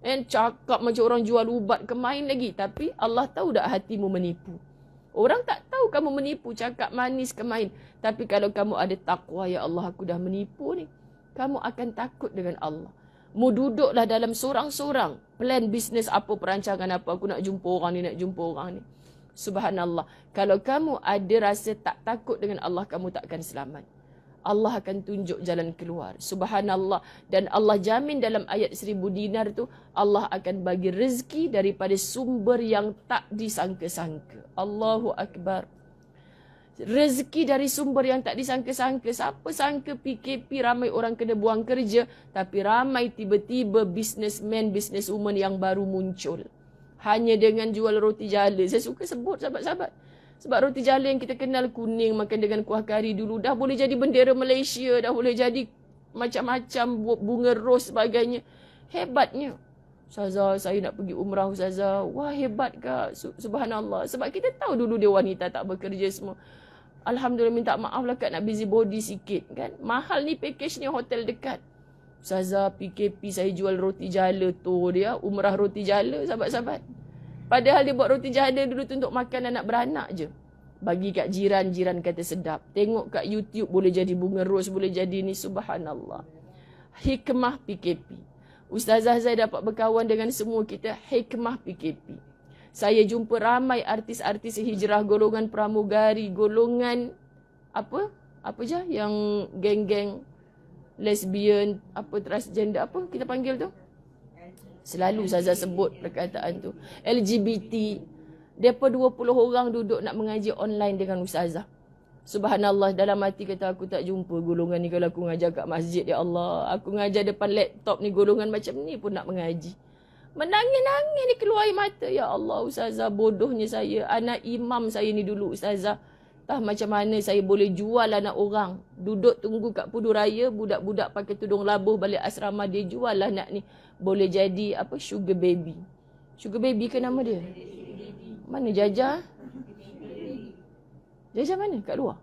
Cakap macam orang jual ubat kemain lagi. Tapi Allah tahu tak hatimu menipu. Orang tak tahu kamu menipu, cakap manis kemain. Tapi kalau kamu ada takwa, ya Allah aku dah menipu ni. Kamu akan takut dengan Allah. Mu duduklah dalam sorang-sorang. Plan bisnes apa, perancangan apa. Aku nak jumpa orang ni, nak jumpa orang ni. Subhanallah. Kalau kamu ada rasa tak takut dengan Allah, kamu takkan selamat. Allah akan tunjuk jalan keluar. Subhanallah. Dan Allah jamin dalam ayat 1000 dinar tu, Allah akan bagi rezeki daripada sumber yang tak disangka-sangka. Allahu Akbar. Rezeki dari sumber yang tak disangka-sangka. Siapa sangka PKP ramai orang kena buang kerja, tapi ramai tiba-tiba businessman, businesswoman yang baru muncul. Hanya dengan jual roti jala. Saya suka sebut sahabat-sahabat. Sebab roti jala yang kita kenal kuning, makan dengan kuah kari dulu, dah boleh jadi bendera Malaysia, dah boleh jadi macam-macam bunga ros sebagainya. Hebatnya. Ustazah, saya nak pergi umrah Ustazah. Wah, hebat kak. Subhanallah. Sebab kita tahu dulu dia wanita tak bekerja semua. Alhamdulillah, minta maaf lah kak, nak busybody sikit kan. Mahal ni package ni, hotel dekat. Ustazah, PKP saya jual roti jala tu dia. Umrah roti jala, sahabat-sahabat. Padahal dia buat roti jala dulu tu untuk makan anak beranak je. Bagi kat jiran, jiran kata sedap. Tengok kat YouTube boleh jadi bunga ros, boleh jadi ni. Subhanallah. Hikmah PKP. Ustazah saya dapat berkawan dengan semua kita. Hikmah PKP. Saya jumpa ramai artis-artis hijrah, golongan pramugari, golongan apa? Apa je? Yang geng-geng lesbian, apa transgender, apa kita panggil tu? Selalu Ustazah sebut perkataan tu. LGBT. Depa 20 orang duduk nak mengaji online dengan Ustazah. Subhanallah, dalam hati kata aku tak jumpa golongan ni kalau aku ngajar kat masjid. Ya Allah, aku ngajar depan laptop ni golongan macam ni pun nak mengaji. Menangis-nangis ni keluar air mata. Ya Allah Ustazah, bodohnya saya. Anak imam saya ni dulu Ustazah. Tah macam mana saya boleh jual anak orang. Duduk tunggu kat Pudu Raya, budak-budak pakai tudung labuh balik asrama, dia jual anak ni. Boleh jadi apa, sugar baby. Sugar baby ke nama dia? Mana Jajah? Jajah mana? Kat luar?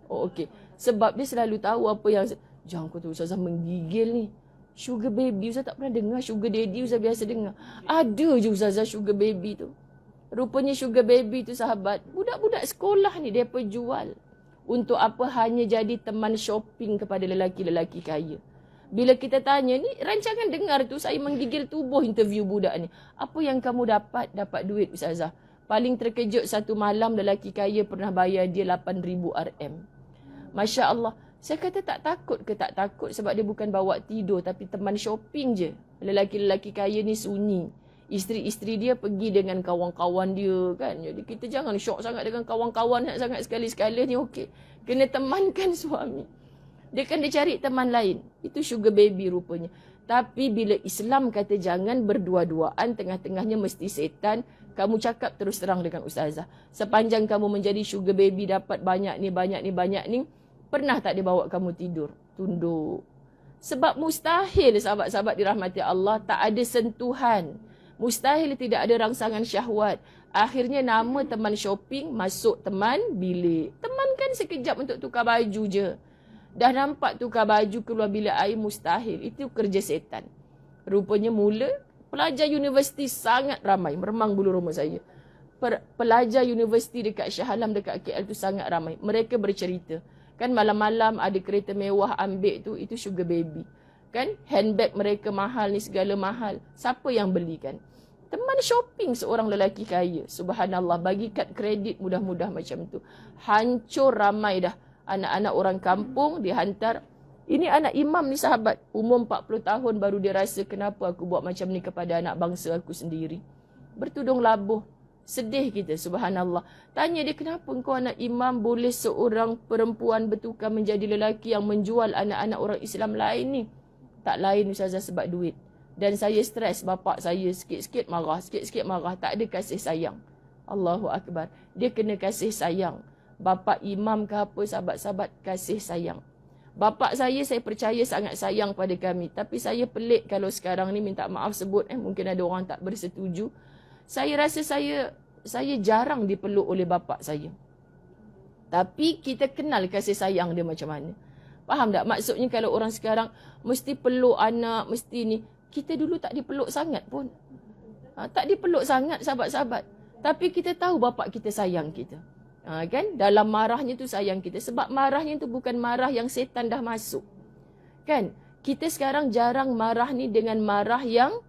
Oh okey. Sebab dia selalu tahu apa yang... Jangan kau tu Ustazah menggigil ni. Sugar baby, Ustazah tak pernah dengar. Sugar daddy Ustazah biasa dengar. Ada je Ustazah sugar baby tu. Rupanya sugar baby tu sahabat, budak-budak sekolah ni mereka jual. Untuk apa? Hanya jadi teman shopping kepada lelaki-lelaki kaya. Bila kita tanya ni, rancangan dengar tu saya menggigil tubuh interview budak ni. Apa yang kamu dapat? Dapat duit Ustazah. Paling terkejut satu malam lelaki kaya pernah bayar dia 8,000 RM. Masya Allah. Saya kata tak takut ke? Tak takut sebab dia bukan bawa tidur tapi teman shopping je. Lelaki-lelaki kaya ni sunyi. Isteri-isteri dia pergi dengan kawan-kawan dia kan. Jadi kita jangan syok sangat dengan kawan-kawan sangat sekali-sekala ni okey. Kena temankan suami. Dia kan dia cari teman lain. Itu sugar baby rupanya. Tapi bila Islam kata jangan berdua-duaan, tengah-tengahnya mesti setan, kamu cakap terus terang dengan Ustazah. Sepanjang kamu menjadi sugar baby dapat banyak ni, banyak ni, banyak ni, pernah tak dia bawa kamu tidur? Tunduk. Sebab mustahil sahabat-sahabat dirahmati Allah tak ada sentuhan. Mustahil tidak ada rangsangan syahwat. Akhirnya nama teman shopping masuk teman bilik. Teman kan sekejap untuk tukar baju je. Dah nampak tukar baju keluar bilik air, mustahil. Itu kerja setan. Rupanya mula pelajar universiti sangat ramai. Meremang bulu roma saya. Pelajar universiti dekat Shah Alam dekat KL tu sangat ramai. Mereka bercerita. Kan malam-malam ada kereta mewah ambil tu, itu sugar baby. Kan handbag mereka mahal ni, segala mahal. Siapa yang belikan? Teman shopping seorang lelaki kaya. Subhanallah, bagi kad kredit mudah-mudah macam tu. Hancur ramai dah. Anak-anak orang kampung dihantar. Ini anak imam ni sahabat. Umur 40 tahun baru dia rasa kenapa aku buat macam ni kepada anak bangsa aku sendiri. Bertudung labuh. Sedih kita, subhanallah. Tanya dia, kenapa engkau anak imam boleh seorang perempuan bertukar menjadi lelaki yang menjual anak-anak orang Islam lain ni? Tak lain Ustazah sebab duit. Dan saya stres, bapak saya sikit-sikit marah, sikit-sikit marah. Tak ada kasih sayang. Allahu Akbar. Dia kena kasih sayang. Bapak imam ke apa, sahabat-sahabat, kasih sayang. Bapak saya percaya sangat sayang pada kami. Tapi saya pelik kalau sekarang ni, minta maaf sebut, mungkin ada orang tak bersetuju. Saya rasa saya jarang dipeluk oleh bapak saya. Tapi kita kenal kasih sayang dia macam mana. Faham tak? Maksudnya kalau orang sekarang mesti peluk anak, mesti ni. Kita dulu tak dipeluk sangat pun. Tak dipeluk sangat sahabat-sahabat. Tapi kita tahu bapak kita sayang kita. Kan? Dalam marahnya tu sayang kita. Sebab marahnya tu bukan marah yang setan dah masuk. Kan? Kita sekarang jarang marah ni dengan marah yang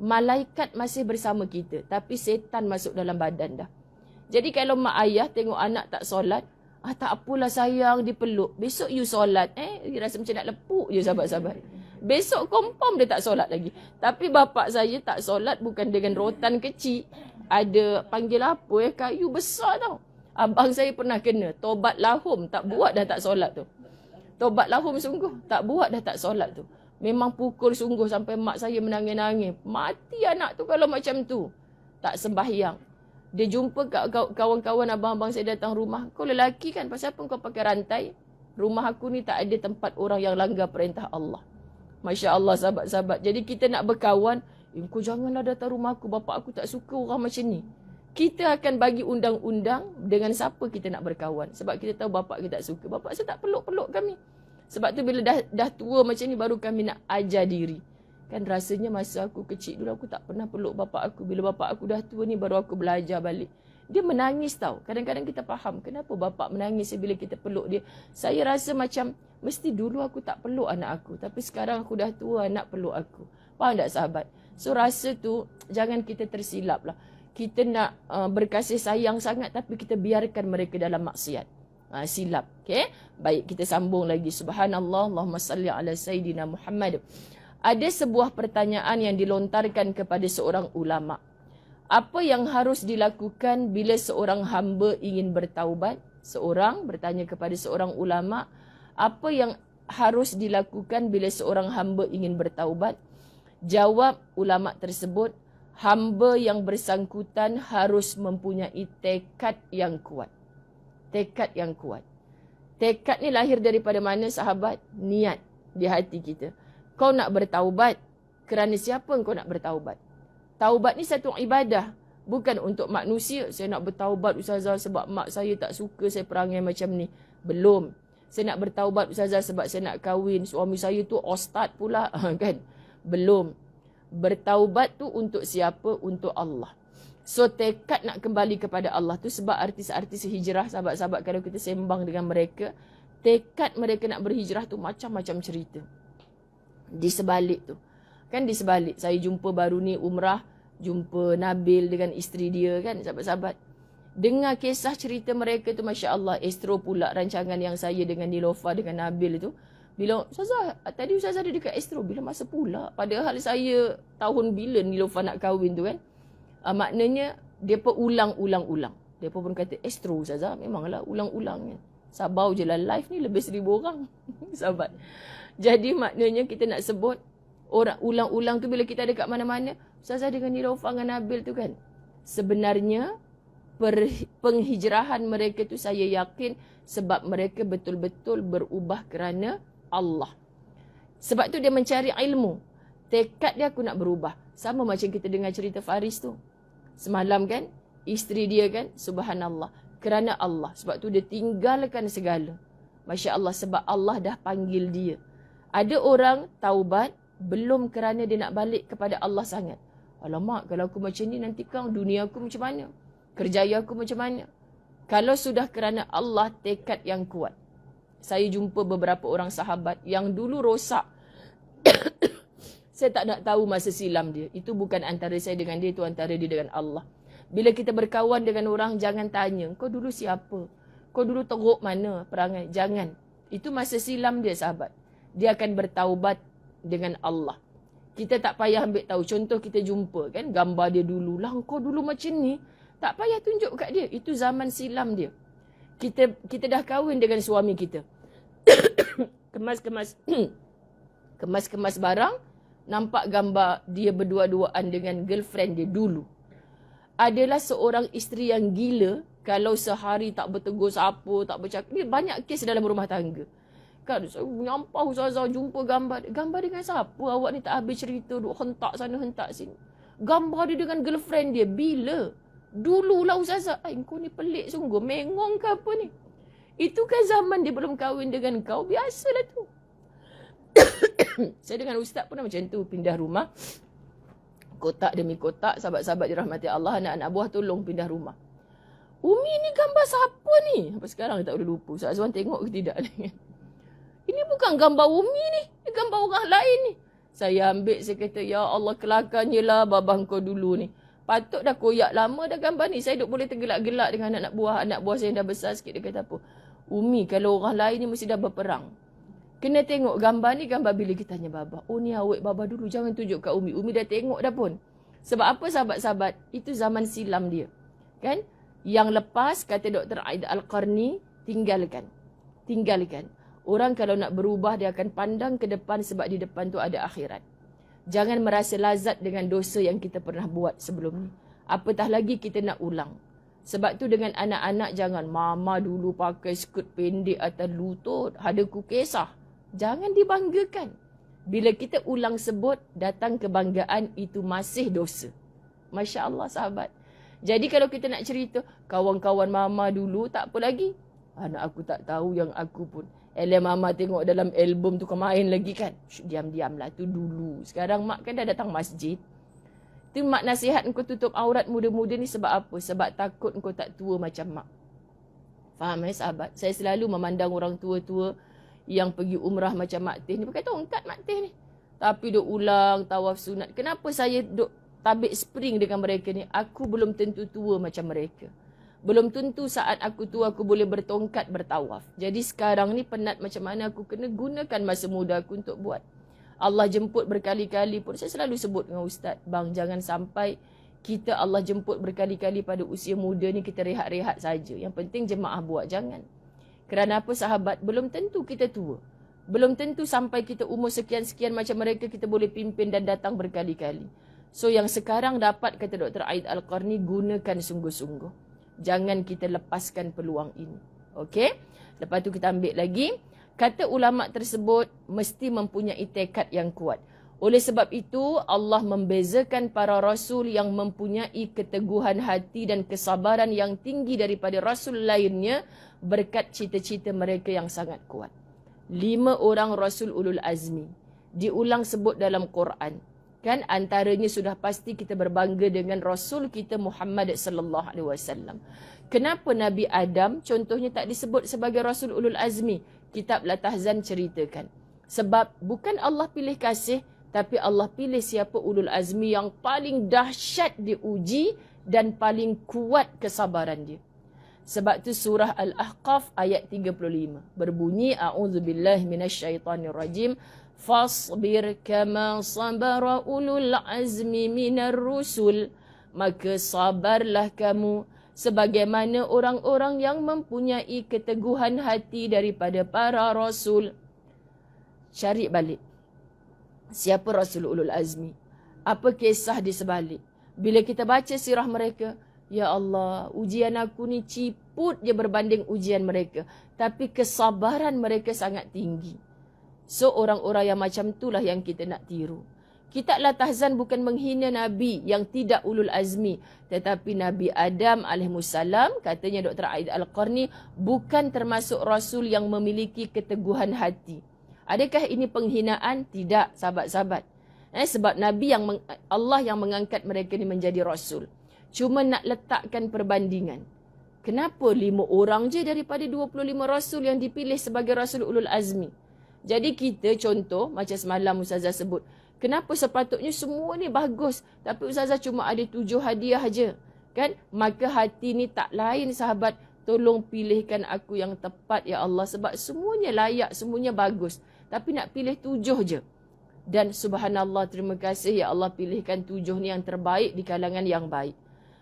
malaikat masih bersama kita. Tapi setan masuk dalam badan dah. Jadi kalau mak ayah tengok anak tak solat, tak apalah sayang dipeluk. Besok you solat. Dia rasa macam nak lepuk je sahabat-sahabat. Besok confirm dia tak solat lagi. Tapi bapak saya tak solat bukan dengan rotan kecil. Ada panggil apa kayu besar tau. Abang saya pernah kena. Tobat lahum. Tak buat dah tak solat tu. Tobat lahum sungguh. Tak buat dah tak solat tu. Memang pukul sungguh sampai mak saya menangis-nangis. Mati anak tu kalau macam tu. Tak sembahyang. Dia jumpa kawan-kawan abang-abang saya datang rumah. Kau lelaki kan? Pasal apa kau pakai rantai? Rumah aku ni tak ada tempat orang yang langgar perintah Allah. Masya Allah sahabat-sahabat. Jadi kita nak berkawan. Kau janganlah datang rumah aku. Bapak aku tak suka orang macam ni. Kita akan bagi undang-undang dengan siapa kita nak berkawan. Sebab kita tahu bapak kita tak suka. Bapak saya tak peluk-peluk kami. Sebab tu bila dah tua macam ni baru kami nak ajar diri. Kan rasanya masa aku kecil dulu aku tak pernah peluk bapak aku. Bila bapak aku dah tua ni baru aku belajar balik. Dia menangis tau. Kadang-kadang kita faham kenapa bapak menangis bila kita peluk dia. Saya rasa macam mesti dulu aku tak peluk anak aku. Tapi sekarang aku dah tua anak peluk aku. Faham tak sahabat? So rasa tu jangan kita tersilap lah. Kita nak berkasih sayang sangat tapi kita biarkan mereka dalam maksiat. Silap. Okay? Baik, kita sambung lagi. Subhanallah. Allahumma salli ala Sayyidina Muhammad. Ada sebuah pertanyaan yang dilontarkan kepada seorang ulama. Apa yang harus dilakukan bila seorang hamba ingin bertaubat? Seorang bertanya kepada seorang ulama, apa yang harus dilakukan bila seorang hamba ingin bertaubat? Jawab ulama tersebut, hamba yang bersangkutan harus mempunyai tekad yang kuat. Tekad yang kuat. Tekad ni lahir daripada mana, sahabat? Niat di hati kita. Kau nak bertaubat, kerana siapa kau nak bertaubat? Taubat ni satu ibadah. Bukan untuk manusia. Saya nak bertaubat ustazah sebab mak saya tak suka saya perangai macam ni. Belum. Saya nak bertaubat ustazah sebab saya nak kahwin. Suami saya tu ustaz pula. Kan? Belum. Bertaubat tu untuk siapa? Untuk Allah. So tekad nak kembali kepada Allah tu sebab artis-artis hijrah, sahabat-sahabat, kalau kita sembang dengan mereka, tekad mereka nak berhijrah tu macam-macam cerita. Di sebalik tu. Kan di sebalik. Saya jumpa baru ni umrah, jumpa Nabil dengan isteri dia kan, sahabat-sahabat. Dengar kisah cerita mereka tu, Masya Allah. Astro pula rancangan yang saya dengan Nilofa, dengan Nabil tu. Bila, Ustazah, tadi Ustazah ada dekat Astro. Bila masa pula? Padahal saya tahun bila Nilofa nak kahwin tu kan. Maknanya, dia pun ulang-ulang-ulang. Dia pun kata, Astro Ustazah, memanglah ulang-ulang kan. Sabau je lah live ni lebih 1,000 orang. Sahabat. Jadi maknanya kita nak sebut orang ulang-ulang tu bila kita ada kat mana-mana. Ustazah dengan Nilofa dengan Nabil tu kan. Sebenarnya penghijrahan mereka tu saya yakin sebab mereka betul-betul berubah kerana Allah. Sebab tu dia mencari ilmu. Tekad dia aku nak berubah. Sama macam kita dengar cerita Faris tu. Semalam kan, isteri dia kan, subhanallah. Kerana Allah. Sebab tu dia tinggalkan segala. Masya Allah, sebab Allah dah panggil dia. Ada orang taubat belum kerana dia nak balik kepada Allah sangat. Alamak, kalau aku macam ni nanti kau dunia aku macam mana? Kerjaya aku macam mana? Kalau sudah kerana Allah, tekad yang kuat. Saya jumpa beberapa orang sahabat yang dulu rosak. Saya tak nak tahu masa silam dia. Itu bukan antara saya dengan dia, itu antara dia dengan Allah. Bila kita berkawan dengan orang, jangan tanya, kau dulu siapa? Kau dulu teruk mana perangai? Jangan. Itu masa silam dia, sahabat. Dia akan bertaubat dengan Allah. Kita tak payah ambil tahu. Contoh kita jumpa kan gambar dia dulu. Lah kau dulu macam ni. Tak payah tunjuk kat dia. Itu zaman silam dia. Kita dah kahwin dengan suami kita. Kemas-kemas barang. Nampak gambar dia berdua-duaan dengan girlfriend dia dulu. Adalah seorang isteri yang gila. Kalau sehari tak bertegur siapa, tak bercakap. Ni banyak kes dalam rumah tangga. Kan, saya menyampah Ustazah jumpa gambar. Gambar dengan siapa? Awak ni tak habis cerita. Duk hentak sana, hentak sini. Gambar dia dengan girlfriend dia. Bila? Dululah Ustazah. Ay, kau ni pelik sungguh. Mengong ke apa ni? Itu kan zaman dia belum kahwin dengan kau. Biasalah tu. Saya dengan Ustaz pun macam tu. Pindah rumah. Kotak demi kotak. Sahabat-sahabat dirahmati Allah. Anak-anak buah tolong pindah rumah. Umi ni gambar siapa ni? Sampai sekarang tak boleh lupa. Ustaz Azwan tengok ke tidak? Ini bukan gambar Umi ni. Ini gambar orang lain ni. Saya ambil, saya kata, ya Allah kelakarnya lah babah kau dulu ni. Patut dah koyak lama dah gambar ni. Saya duk boleh tergelak-gelak dengan anak buah. Anak buah saya yang dah besar sikit. Dia kata apa? Umi, kalau orang lain ni mesti dah berperang. Kena tengok gambar ni, gambar bila kita tanya babah. Oh ni awet babah dulu. Jangan tunjuk kat Umi. Umi dah tengok dah pun. Sebab apa sahabat-sahabat? Itu zaman silam dia. Kan? Yang lepas, kata Dr. Aida Al-Qarni, tinggalkan. Tinggalkan. Orang kalau nak berubah, dia akan pandang ke depan sebab di depan tu ada akhirat. Jangan merasa lazat dengan dosa yang kita pernah buat sebelum ni. Apatah lagi kita nak ulang. Sebab tu dengan anak-anak jangan, mama dulu pakai skirt pendek atas lutut, hadaku kisah. Jangan dibanggakan. Bila kita ulang sebut, datang kebanggaan, itu masih dosa. Masya Allah sahabat. Jadi kalau kita nak cerita, kawan-kawan mama dulu, tak apa lagi. Anak aku tak tahu yang aku pun. Mama tengok dalam album tu kau main lagi kan. Diam-diam lah tu dulu. Sekarang mak kan dah datang masjid. Tu mak nasihat kau tutup aurat muda-muda ni sebab apa? Sebab takut kau tak tua macam mak. Faham sahabat? Saya selalu memandang orang tua-tua yang pergi umrah macam Mak Teh ni. Pakai tongkat Mak Teh ni. Tapi duk ulang tawaf sunat. Kenapa saya duk tabik spring dengan mereka ni? Aku belum tentu tua macam mereka. Belum tentu saat aku tua aku boleh bertongkat bertawaf. Jadi sekarang ni penat macam mana aku kena gunakan masa muda aku untuk buat. Allah jemput berkali-kali pun. Saya selalu sebut dengan Ustaz, bang, jangan sampai kita Allah jemput berkali-kali pada usia muda ni kita rehat-rehat saja. Yang penting jemaah buat, jangan. Kerana apa sahabat? Belum tentu kita tua. Belum tentu sampai kita umur sekian-sekian macam mereka kita boleh pimpin dan datang berkali-kali. So yang sekarang dapat, kata Dr. Aid Al-Qarni, gunakan sungguh-sungguh. Jangan kita lepaskan peluang ini. Okey? Lepas tu kita ambil lagi. Kata ulama tersebut mesti mempunyai tekad yang kuat. Oleh sebab itu, Allah membezakan para rasul yang mempunyai keteguhan hati dan kesabaran yang tinggi daripada rasul lainnya berkat cita-cita mereka yang sangat kuat. 5 orang rasul ulul azmi diulang sebut dalam Quran. Kan antaranya sudah pasti kita berbangga dengan rasul kita Muhammad sallallahu alaihi wasallam. Kenapa Nabi Adam contohnya tak disebut sebagai rasul ulul azmi? Kitab Al-Tahzan ceritakan. Sebab bukan Allah pilih kasih, tapi Allah pilih siapa ulul azmi yang paling dahsyat diuji dan paling kuat kesabaran dia. Sebab tu surah Al-Ahqaf ayat 35 berbunyi, a'udzubillahi minasyaitonirrajim, fasbir kama sabara ulul azmi minar rusul, maka sabarlah kamu sebagaimana orang-orang yang mempunyai keteguhan hati daripada para rasul. Cari balik siapa rasul ulul azmi, apa kisah di sebalik. Bila kita baca sirah mereka, ya Allah, ujian aku ni ciput je berbanding ujian mereka, tapi kesabaran mereka sangat tinggi. So orang-orang yang macam itulah yang kita nak tiru. Kitab Al-Tahzan bukan menghina Nabi yang tidak ulul azmi, tetapi Nabi Adam alaihissalam, katanya Dr. Aid Al-Qarni, bukan termasuk rasul yang memiliki keteguhan hati. Adakah ini penghinaan? Tidak, sahabat-sahabat. Sebab Nabi Allah yang mengangkat mereka ni menjadi rasul. Cuma nak letakkan perbandingan. Kenapa 5 orang je daripada 25 rasul yang dipilih sebagai rasul ulul azmi? Jadi kita contoh macam semalam Ustazah sebut, kenapa sepatutnya semua ni bagus tapi Ustazah cuma ada 7 hadiah aja, kan? Maka hati ni tak lain sahabat, tolong pilihkan aku yang tepat ya Allah, sebab semuanya layak, semuanya bagus, tapi nak pilih 7 je. Dan subhanallah, terima kasih ya Allah, pilihkan 7 ni yang terbaik di kalangan yang baik.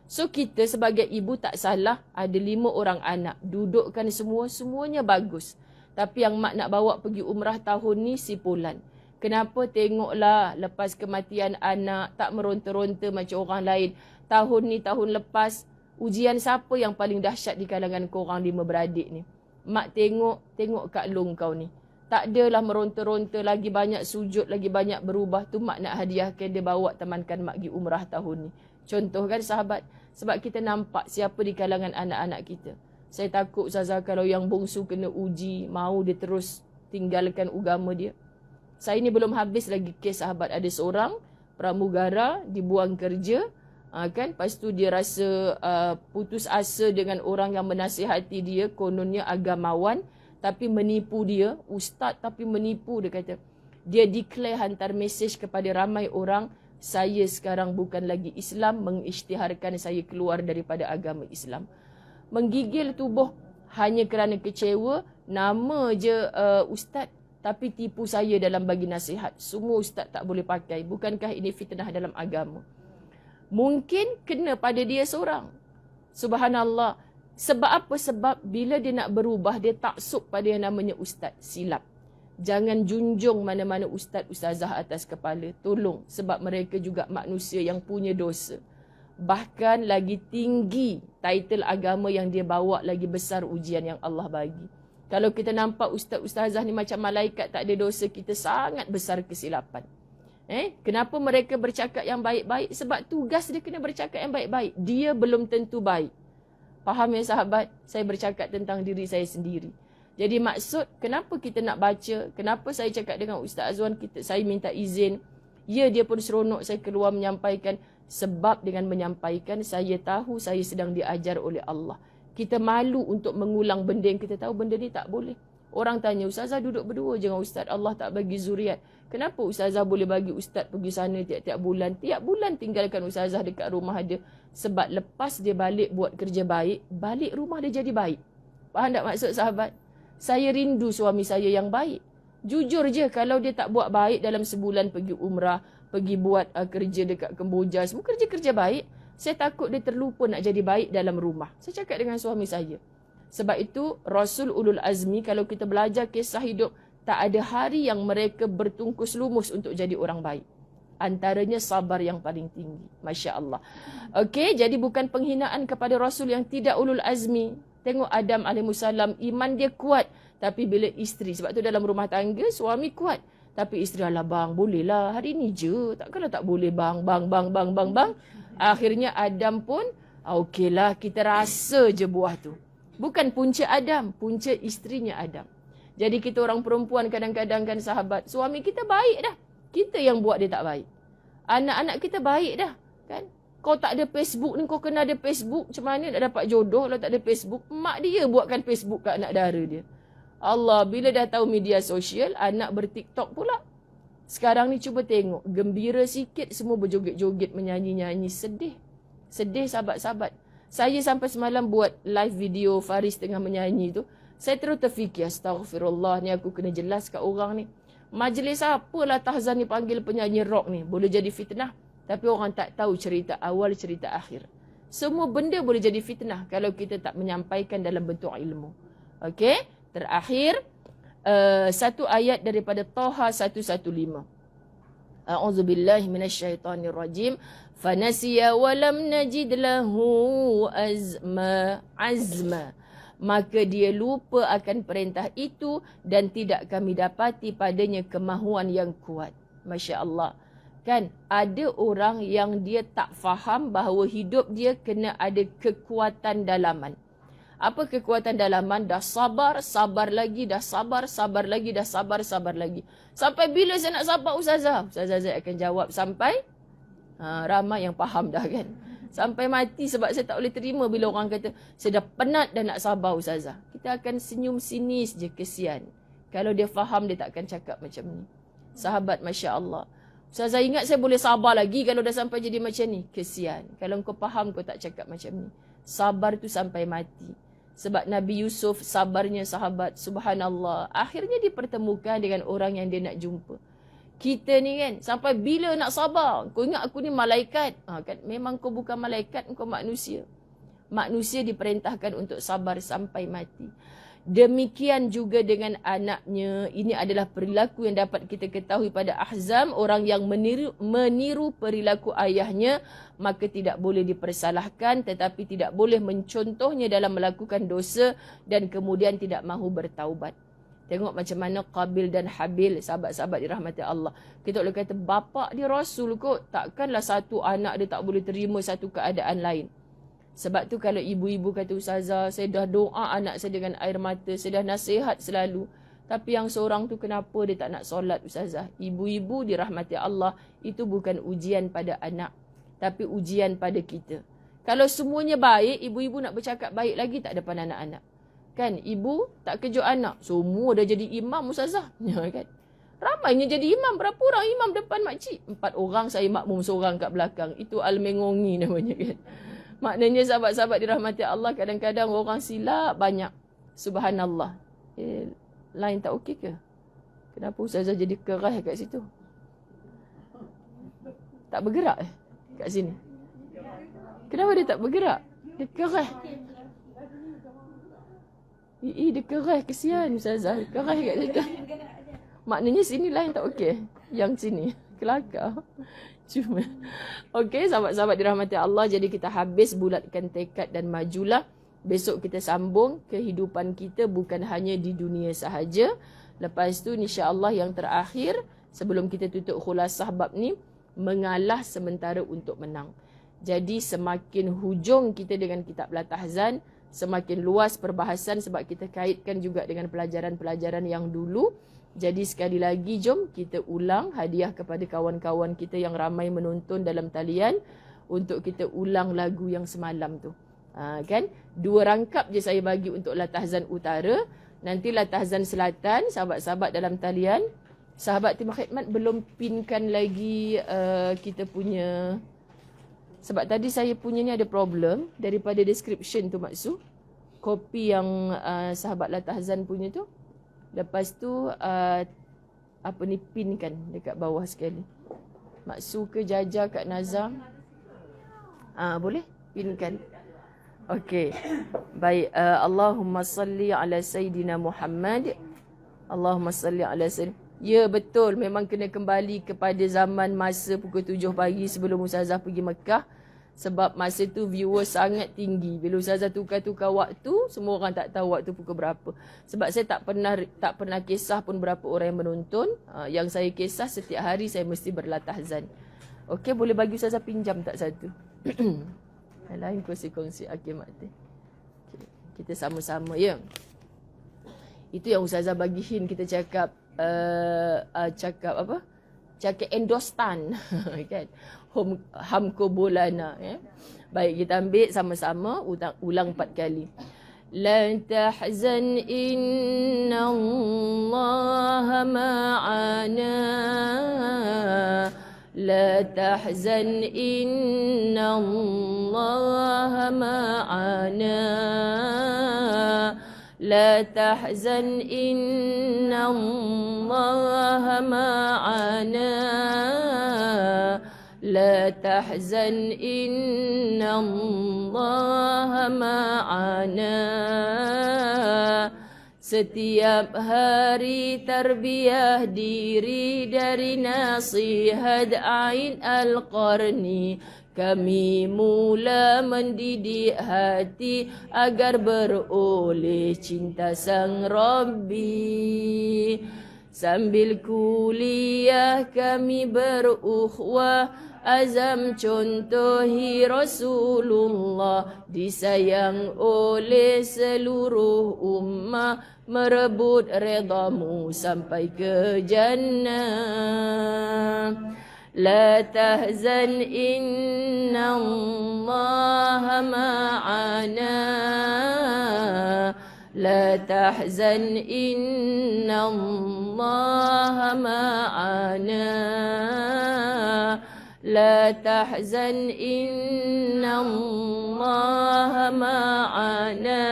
So kita sebagai ibu tak salah, ada 5 orang anak, dudukkan semuanya bagus. Tapi yang mak nak bawa pergi umrah tahun ni si Pulan. Kenapa? Tengoklah lepas kematian anak, tak meronta-ronta macam orang lain. Tahun ni, tahun lepas, ujian siapa yang paling dahsyat di kalangan korang 5 beradik ni? Mak tengok Kak Long kau ni. Tak adalah meronta-ronta, lagi banyak sujud, lagi banyak berubah. Tu mak nak hadiahkan dia, bawa temankan mak pergi umrah tahun ni. Contoh kan sahabat? Sebab kita nampak siapa di kalangan anak-anak kita. Saya takut Ustazah kalau yang bongsu kena uji, mau dia terus tinggalkan agama dia. Saya ni belum habis lagi kes sahabat. Ada seorang pramugara dibuang kerja, kan? Lepas tu dia rasa putus asa dengan orang yang menasihati dia, kononnya agamawan, tapi menipu dia. Ustaz tapi menipu, dia kata. Dia declare, hantar mesej kepada ramai orang, saya sekarang bukan lagi Islam, mengisytiharkan saya keluar daripada agama Islam. Menggigil tubuh hanya kerana kecewa, nama je ustaz, tapi tipu saya dalam bagi nasihat. Semua ustaz tak boleh pakai. Bukankah ini fitnah dalam agama? Mungkin kena pada dia seorang. Subhanallah. Sebab apa? Sebab bila dia nak berubah, dia taksub pada yang namanya ustaz. Silap. Jangan junjung mana-mana ustaz-ustazah atas kepala. Tolong. Sebab mereka juga manusia yang punya dosa. Bahkan lagi tinggi title agama yang dia bawa, lagi besar ujian yang Allah bagi. Kalau kita nampak ustaz-ustazah ni macam malaikat, tak ada dosa, kita sangat besar kesilapan. Kenapa mereka bercakap yang baik-baik? Sebab tugas dia kena bercakap yang baik-baik. Dia belum tentu baik. Faham ya sahabat? Saya bercakap tentang diri saya sendiri. Jadi maksud, kenapa kita nak baca? Kenapa saya cakap dengan Ustaz Azwan, saya minta izin. Ya, dia pun seronok saya keluar menyampaikan. Sebab dengan menyampaikan, saya tahu saya sedang diajar oleh Allah. Kita malu untuk mengulang benda yang kita tahu benda ni tak boleh. Orang tanya, Ustazah duduk berdua je dengan Ustaz, Allah tak bagi zuriat. Kenapa Ustazah boleh bagi Ustaz pergi sana tiap-tiap bulan? Tiap bulan tinggalkan Ustazah dekat rumah dia. Sebab lepas dia balik buat kerja baik, balik rumah dia jadi baik. Faham tak maksud sahabat? Saya rindu suami saya yang baik. Jujur je, kalau dia tak buat baik dalam sebulan pergi umrah, pergi buat kerja dekat Kemboja, semua kerja-kerja baik, saya takut dia terlupa nak jadi baik dalam rumah. Saya cakap dengan suami saya. Sebab itu Rasul Ulul Azmi, kalau kita belajar kisah hidup, tak ada hari yang mereka bertungkus lumus untuk jadi orang baik. Antaranya sabar yang paling tinggi. Masya Allah. Okey, jadi bukan penghinaan kepada Rasul yang tidak Ulul Azmi. Tengok Adam alaihissalam, iman dia kuat. Tapi bila isteri, sebab tu dalam rumah tangga, suami kuat. Tapi isteri, alah bang, bolehlah. Hari ni je. Takkanlah tak boleh bang. Akhirnya Adam pun, okeylah, kita rasa je buah tu. Bukan punca Adam, punca isterinya Adam. Jadi kita orang perempuan kadang-kadang kan sahabat, suami kita baik dah. Kita yang buat dia tak baik. Anak-anak kita baik dah. Kan? Kau tak ada Facebook ni, kau kena ada Facebook. Macam mana nak dapat jodoh kalau tak ada Facebook? Mak dia buatkan Facebook kat anak dara dia. Allah, bila dah tahu media sosial, anak ber-TikTok pula. Sekarang ni cuba tengok, gembira sikit semua berjoget-joget, menyanyi-nyanyi. Sedih. Sedih sahabat-sahabat. Saya sampai semalam buat live video Faris tengah menyanyi tu. Saya terus terfikir, astaghfirullah, ni aku kena jelas kat orang ni. Majlis apalah Tahzan ni panggil penyanyi rock ni. Boleh jadi fitnah. Tapi orang tak tahu cerita awal, cerita akhir. Semua benda boleh jadi fitnah kalau kita tak menyampaikan dalam bentuk ilmu. Okey? Terakhir, satu ayat daripada Taha 115. A'udzubillahi minasyaitonirrajim. Fanasiya walam najid lahu azma. Maka dia lupa akan perintah itu dan tidak kami dapati padanya kemahuan yang kuat. Masya Allah. Kan, ada orang yang dia tak faham bahawa hidup dia kena ada kekuatan dalaman. Apa kekuatan dalaman? Dah sabar, sabar lagi, dah sabar, sabar lagi, dah sabar, sabar lagi. Sampai bila saya nak sabar Ustazah? Ustazah saya akan jawab sampai ramai yang faham dah kan. Sampai mati, sebab saya tak boleh terima bila orang kata, saya dah penat dan nak sabar Ustazah. Kita akan senyum sinis je, kesian. Kalau dia faham, dia tak akan cakap macam ni. Sahabat, Masya Allah. Ustazah ingat saya boleh sabar lagi kalau dah sampai jadi macam ni. Kesian. Kalau kau faham, kau tak cakap macam ni. Sabar tu sampai mati. Sebab Nabi Yusuf, sabarnya sahabat, subhanallah. Akhirnya dipertemukan dengan orang yang dia nak jumpa. Kita ni kan, sampai bila nak sabar? Kau ingat aku ni malaikat? Kan? Memang kau bukan malaikat, kau manusia. Manusia diperintahkan untuk sabar sampai mati. Demikian juga dengan anaknya. Ini adalah perilaku yang dapat kita ketahui pada Ahzam. Orang yang meniru perilaku ayahnya, maka tidak boleh dipersalahkan, tetapi tidak boleh mencontohnya dalam melakukan dosa dan kemudian tidak mahu bertaubat. Tengok macam mana Qabil dan Habil, sahabat-sahabat dirahmati Allah. Kita boleh kata, bapa dia Rasul kot. Takkanlah satu anak dia tak boleh terima satu keadaan lain. Sebab tu kalau ibu-ibu kata, Ustazah, saya dah doa anak saya dengan air mata, saya dah nasihat selalu. Tapi yang seorang tu kenapa dia tak nak solat Ustazah? Ibu-ibu dirahmati Allah, itu bukan ujian pada anak, tapi ujian pada kita. Kalau semuanya baik, ibu-ibu nak bercakap baik lagi tak depan anak-anak. Kan, ibu tak kejut anak. Semua dah jadi imam Ustazah. Ya kan? Ramainya jadi imam. Berapa orang imam depan makcik? 4 orang, saya makmum seorang kat belakang. Itu Al-Mengongi namanya kan. Maknanya sahabat-sahabat dirahmati Allah, kadang-kadang orang silap banyak. Subhanallah. Lain tak okey ke? Kenapa Ustazah jadi keras kat situ? Tak bergerak kat sini? Kenapa dia tak bergerak? Dia keras. Dia keras, kesian Ustazah. Keras kat situ. Maknanya sini lain tak okey. Yang sini. Kelakar. Cuma. Okey, sahabat-sahabat dirahmati Allah. Jadi kita habis bulatkan tekad dan majulah. Besok kita sambung kehidupan kita bukan hanya di dunia sahaja. Lepas tu insya-Allah yang terakhir sebelum kita tutup khulasah bab ni, mengalah sementara untuk menang. Jadi semakin hujung kita dengan kitab Al-Tahzan, semakin luas perbahasan sebab kita kaitkan juga dengan pelajaran-pelajaran yang dulu. Jadi sekali lagi jom kita ulang hadiah kepada kawan-kawan kita yang ramai menonton dalam talian untuk kita ulang lagu yang semalam tu. Kan? 2 rangkap je saya bagi untuk Al-Tahzan Utara. Nanti Al-Tahzan Selatan, sahabat-sahabat dalam talian. Sahabat Tim Khidmat belum pinkan lagi kita punya. Sebab tadi saya punya ni ada problem daripada description tu Maksu. Kopi yang sahabat Al-Tahzan punya tu. Lepas tu apa ni, pinkan dekat bawah sekali. Mak Su ke Jaja, Kak Nazam? Boleh pinkan. Okey. Baik, Allahumma salli ala Sayyidina Muhammad. Allahumma salli ala Sayyidina. Ya, betul. Memang kena kembali kepada zaman masa pukul 7 pagi sebelum Ustazah pergi Mekah. Sebab masa tu viewers sangat tinggi. Bila Ustazah tukar-tukar waktu, semua orang tak tahu waktu pukul berapa. Sebab saya tak pernah kisah pun berapa orang yang menonton. Yang saya kisah setiap hari saya mesti berlatahzan. Okey, boleh bagi Ustazah pinjam tak satu? Yang lain kongsi-kongsi. Okey, Mak Teh. Kita sama-sama, ya. Itu yang Ustazah bagi hint, kita cakap cakap endostan kan, hamko bolana, ya. Baik, kita ambil sama-sama, ulang 4 kali. La tahzan inna Allah ma'ana, la tahzan inna Allah ma'ana, لا تحزن إن الله معنا، لا تحزن إن الله معنا. Setiap hari terbiah diri dari nasihat Ain Al-Qarni, kami mula mendidik hati agar beroleh cinta Sang Rabbi. Sambil kuliah kami berukhwah, azam contohi Rasulullah, disayang oleh seluruh ummah, merebut redamu sampai ke jannah. لا تهزن إن الله معنا، لا تحزن إن الله معنا، لا تحزن إن الله معنا،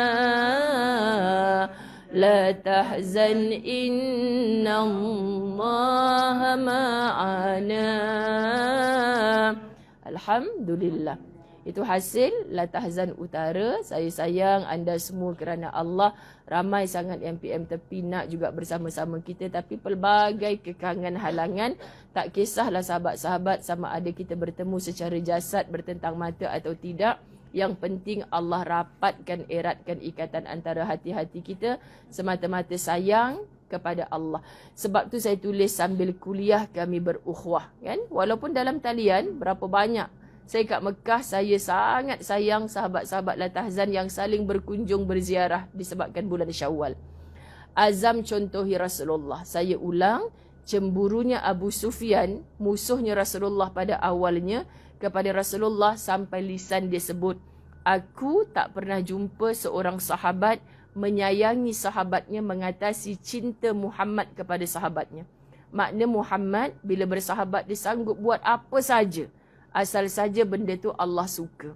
لا تحزن إن الله معنا. Alhamdulillah. Itu hasil La Tahzan Utara. Saya sayang anda semua kerana Allah. Ramai sangat yang PM tepi nak juga bersama-sama kita. Tapi pelbagai kekangan halangan. Tak kisahlah sahabat-sahabat sama ada kita bertemu secara jasad bertentang mata atau tidak. Yang penting Allah rapatkan, eratkan ikatan antara hati-hati kita semata-mata sayang kepada Allah. Sebab tu saya tulis sambil kuliah kami berukhwah, kan? Walaupun dalam talian berapa banyak saya kat Mekah, saya sangat sayang sahabat-sahabat La Tahzan yang saling berkunjung berziarah disebabkan bulan Syawal. Azam contohi Rasulullah. Saya ulang, cemburunya Abu Sufyan, musuhnya Rasulullah pada awalnya, kepada Rasulullah sampai lisan dia sebut, aku tak pernah jumpa seorang sahabat menyayangi sahabatnya mengatasi cinta Muhammad kepada sahabatnya. Makna Muhammad bila bersahabat dia sanggup buat apa saja, asal saja benda tu Allah suka.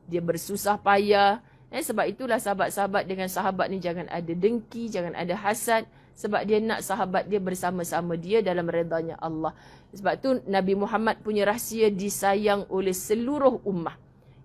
Dia bersusah payah. Sebab itulah sahabat-sahabat dengan sahabat ni jangan ada dengki, jangan ada hasad. Sebab dia nak sahabat dia bersama-sama dia dalam redanya Allah. Sebab tu Nabi Muhammad punya rahsia disayang oleh seluruh ummah.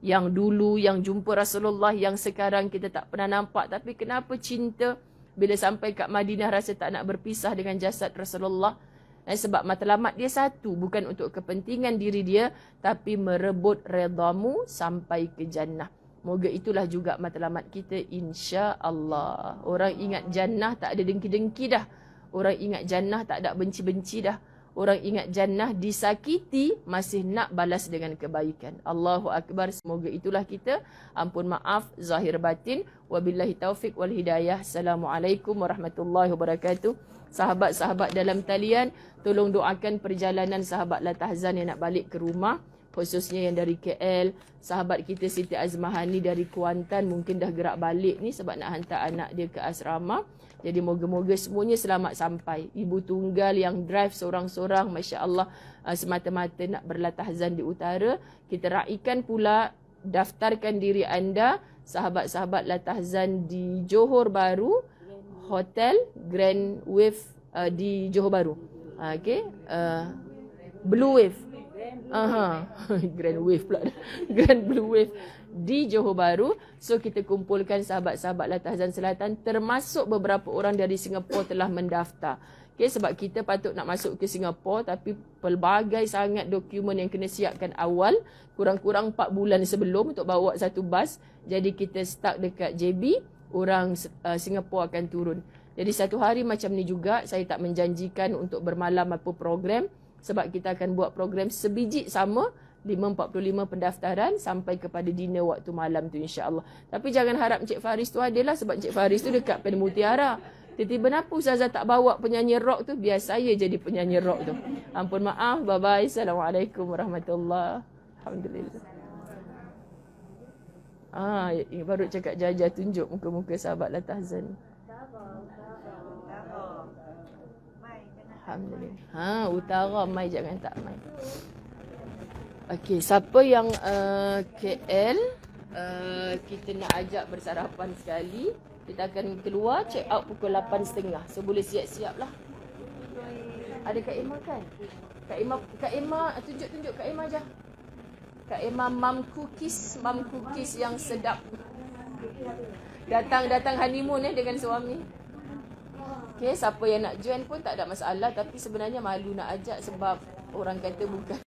Yang dulu, yang jumpa Rasulullah, yang sekarang kita tak pernah nampak. Tapi kenapa cinta bila sampai kat Madinah rasa tak nak berpisah dengan jasad Rasulullah? Sebab matlamat dia satu, bukan untuk kepentingan diri dia, tapi merebut redamu sampai ke jannah. Moga itulah juga matlamat kita, insya-Allah. Orang ingat jannah tak ada dengki-dengki dah. Orang ingat jannah tak ada benci-benci dah. Orang ingat jannah disakiti masih nak balas dengan kebaikan. Allahu Akbar. Semoga itulah kita. Ampun maaf zahir batin. Wabillahi taufik wal hidayah. Assalamualaikum warahmatullahi wabarakatuh. Sahabat-sahabat dalam talian, tolong doakan perjalanan sahabat La Tahzan yang nak balik ke rumah. Khususnya yang dari KL, sahabat kita Siti Azmahani dari Kuantan mungkin dah gerak balik ni sebab nak hantar anak dia ke asrama. Jadi moga-moga semuanya selamat sampai. Ibu tunggal yang drive seorang-seorang, Masya Allah, semata-mata nak berlatahzan di utara. Kita raikan pula, daftarkan diri anda, sahabat-sahabat latahzan di Johor Bahru, Hotel Grand Wave di Johor Bahru. Okey. Blue Wave. Grand Wave pula. Grand Blue Wave di Johor Bahru. So kita kumpulkan sahabat-sahabat Latazan Selatan, termasuk beberapa orang dari Singapura telah mendaftar. Okay, sebab kita patut nak masuk ke Singapura, tapi pelbagai sangat dokumen yang kena siapkan awal, kurang-kurang 4 bulan sebelum untuk bawa satu bas. Jadi kita start dekat JB, orang Singapura akan turun. Jadi satu hari macam ni juga, saya tak menjanjikan untuk bermalam apa program, sebab kita akan buat program sebiji sama 5.45 pendaftaran sampai kepada dinner waktu malam tu, insya-Allah. Tapi jangan harap Encik Faris tu adalah, sebab Encik Faris tu dekat Pen Mutiara. Tiba-tiba kenapa Ustazah tak bawa penyanyi rock tu? Biar saya jadi penyanyi rock tu. Ampun maaf. Bye-bye. Assalamualaikum warahmatullahi. Alhamdulillah. Baru cakap Jaja tunjuk muka-muka sahabat Latazan. Alhamdulillah. Utara mai, jangan tak mai. Okey, siapa yang KL, kita nak ajak bersarapan sekali. Kita akan keluar, check out pukul 8.30. So boleh siap-siap lah. Ada Kak Emma kan? Kak Emma, tunjuk Kak Emma je. Kak Emma mum cookies yang sedap. Datang honeymoon dengan suami. Okay, siapa yang nak join pun tak ada masalah. Tapi sebenarnya malu nak ajak sebab orang kata bukan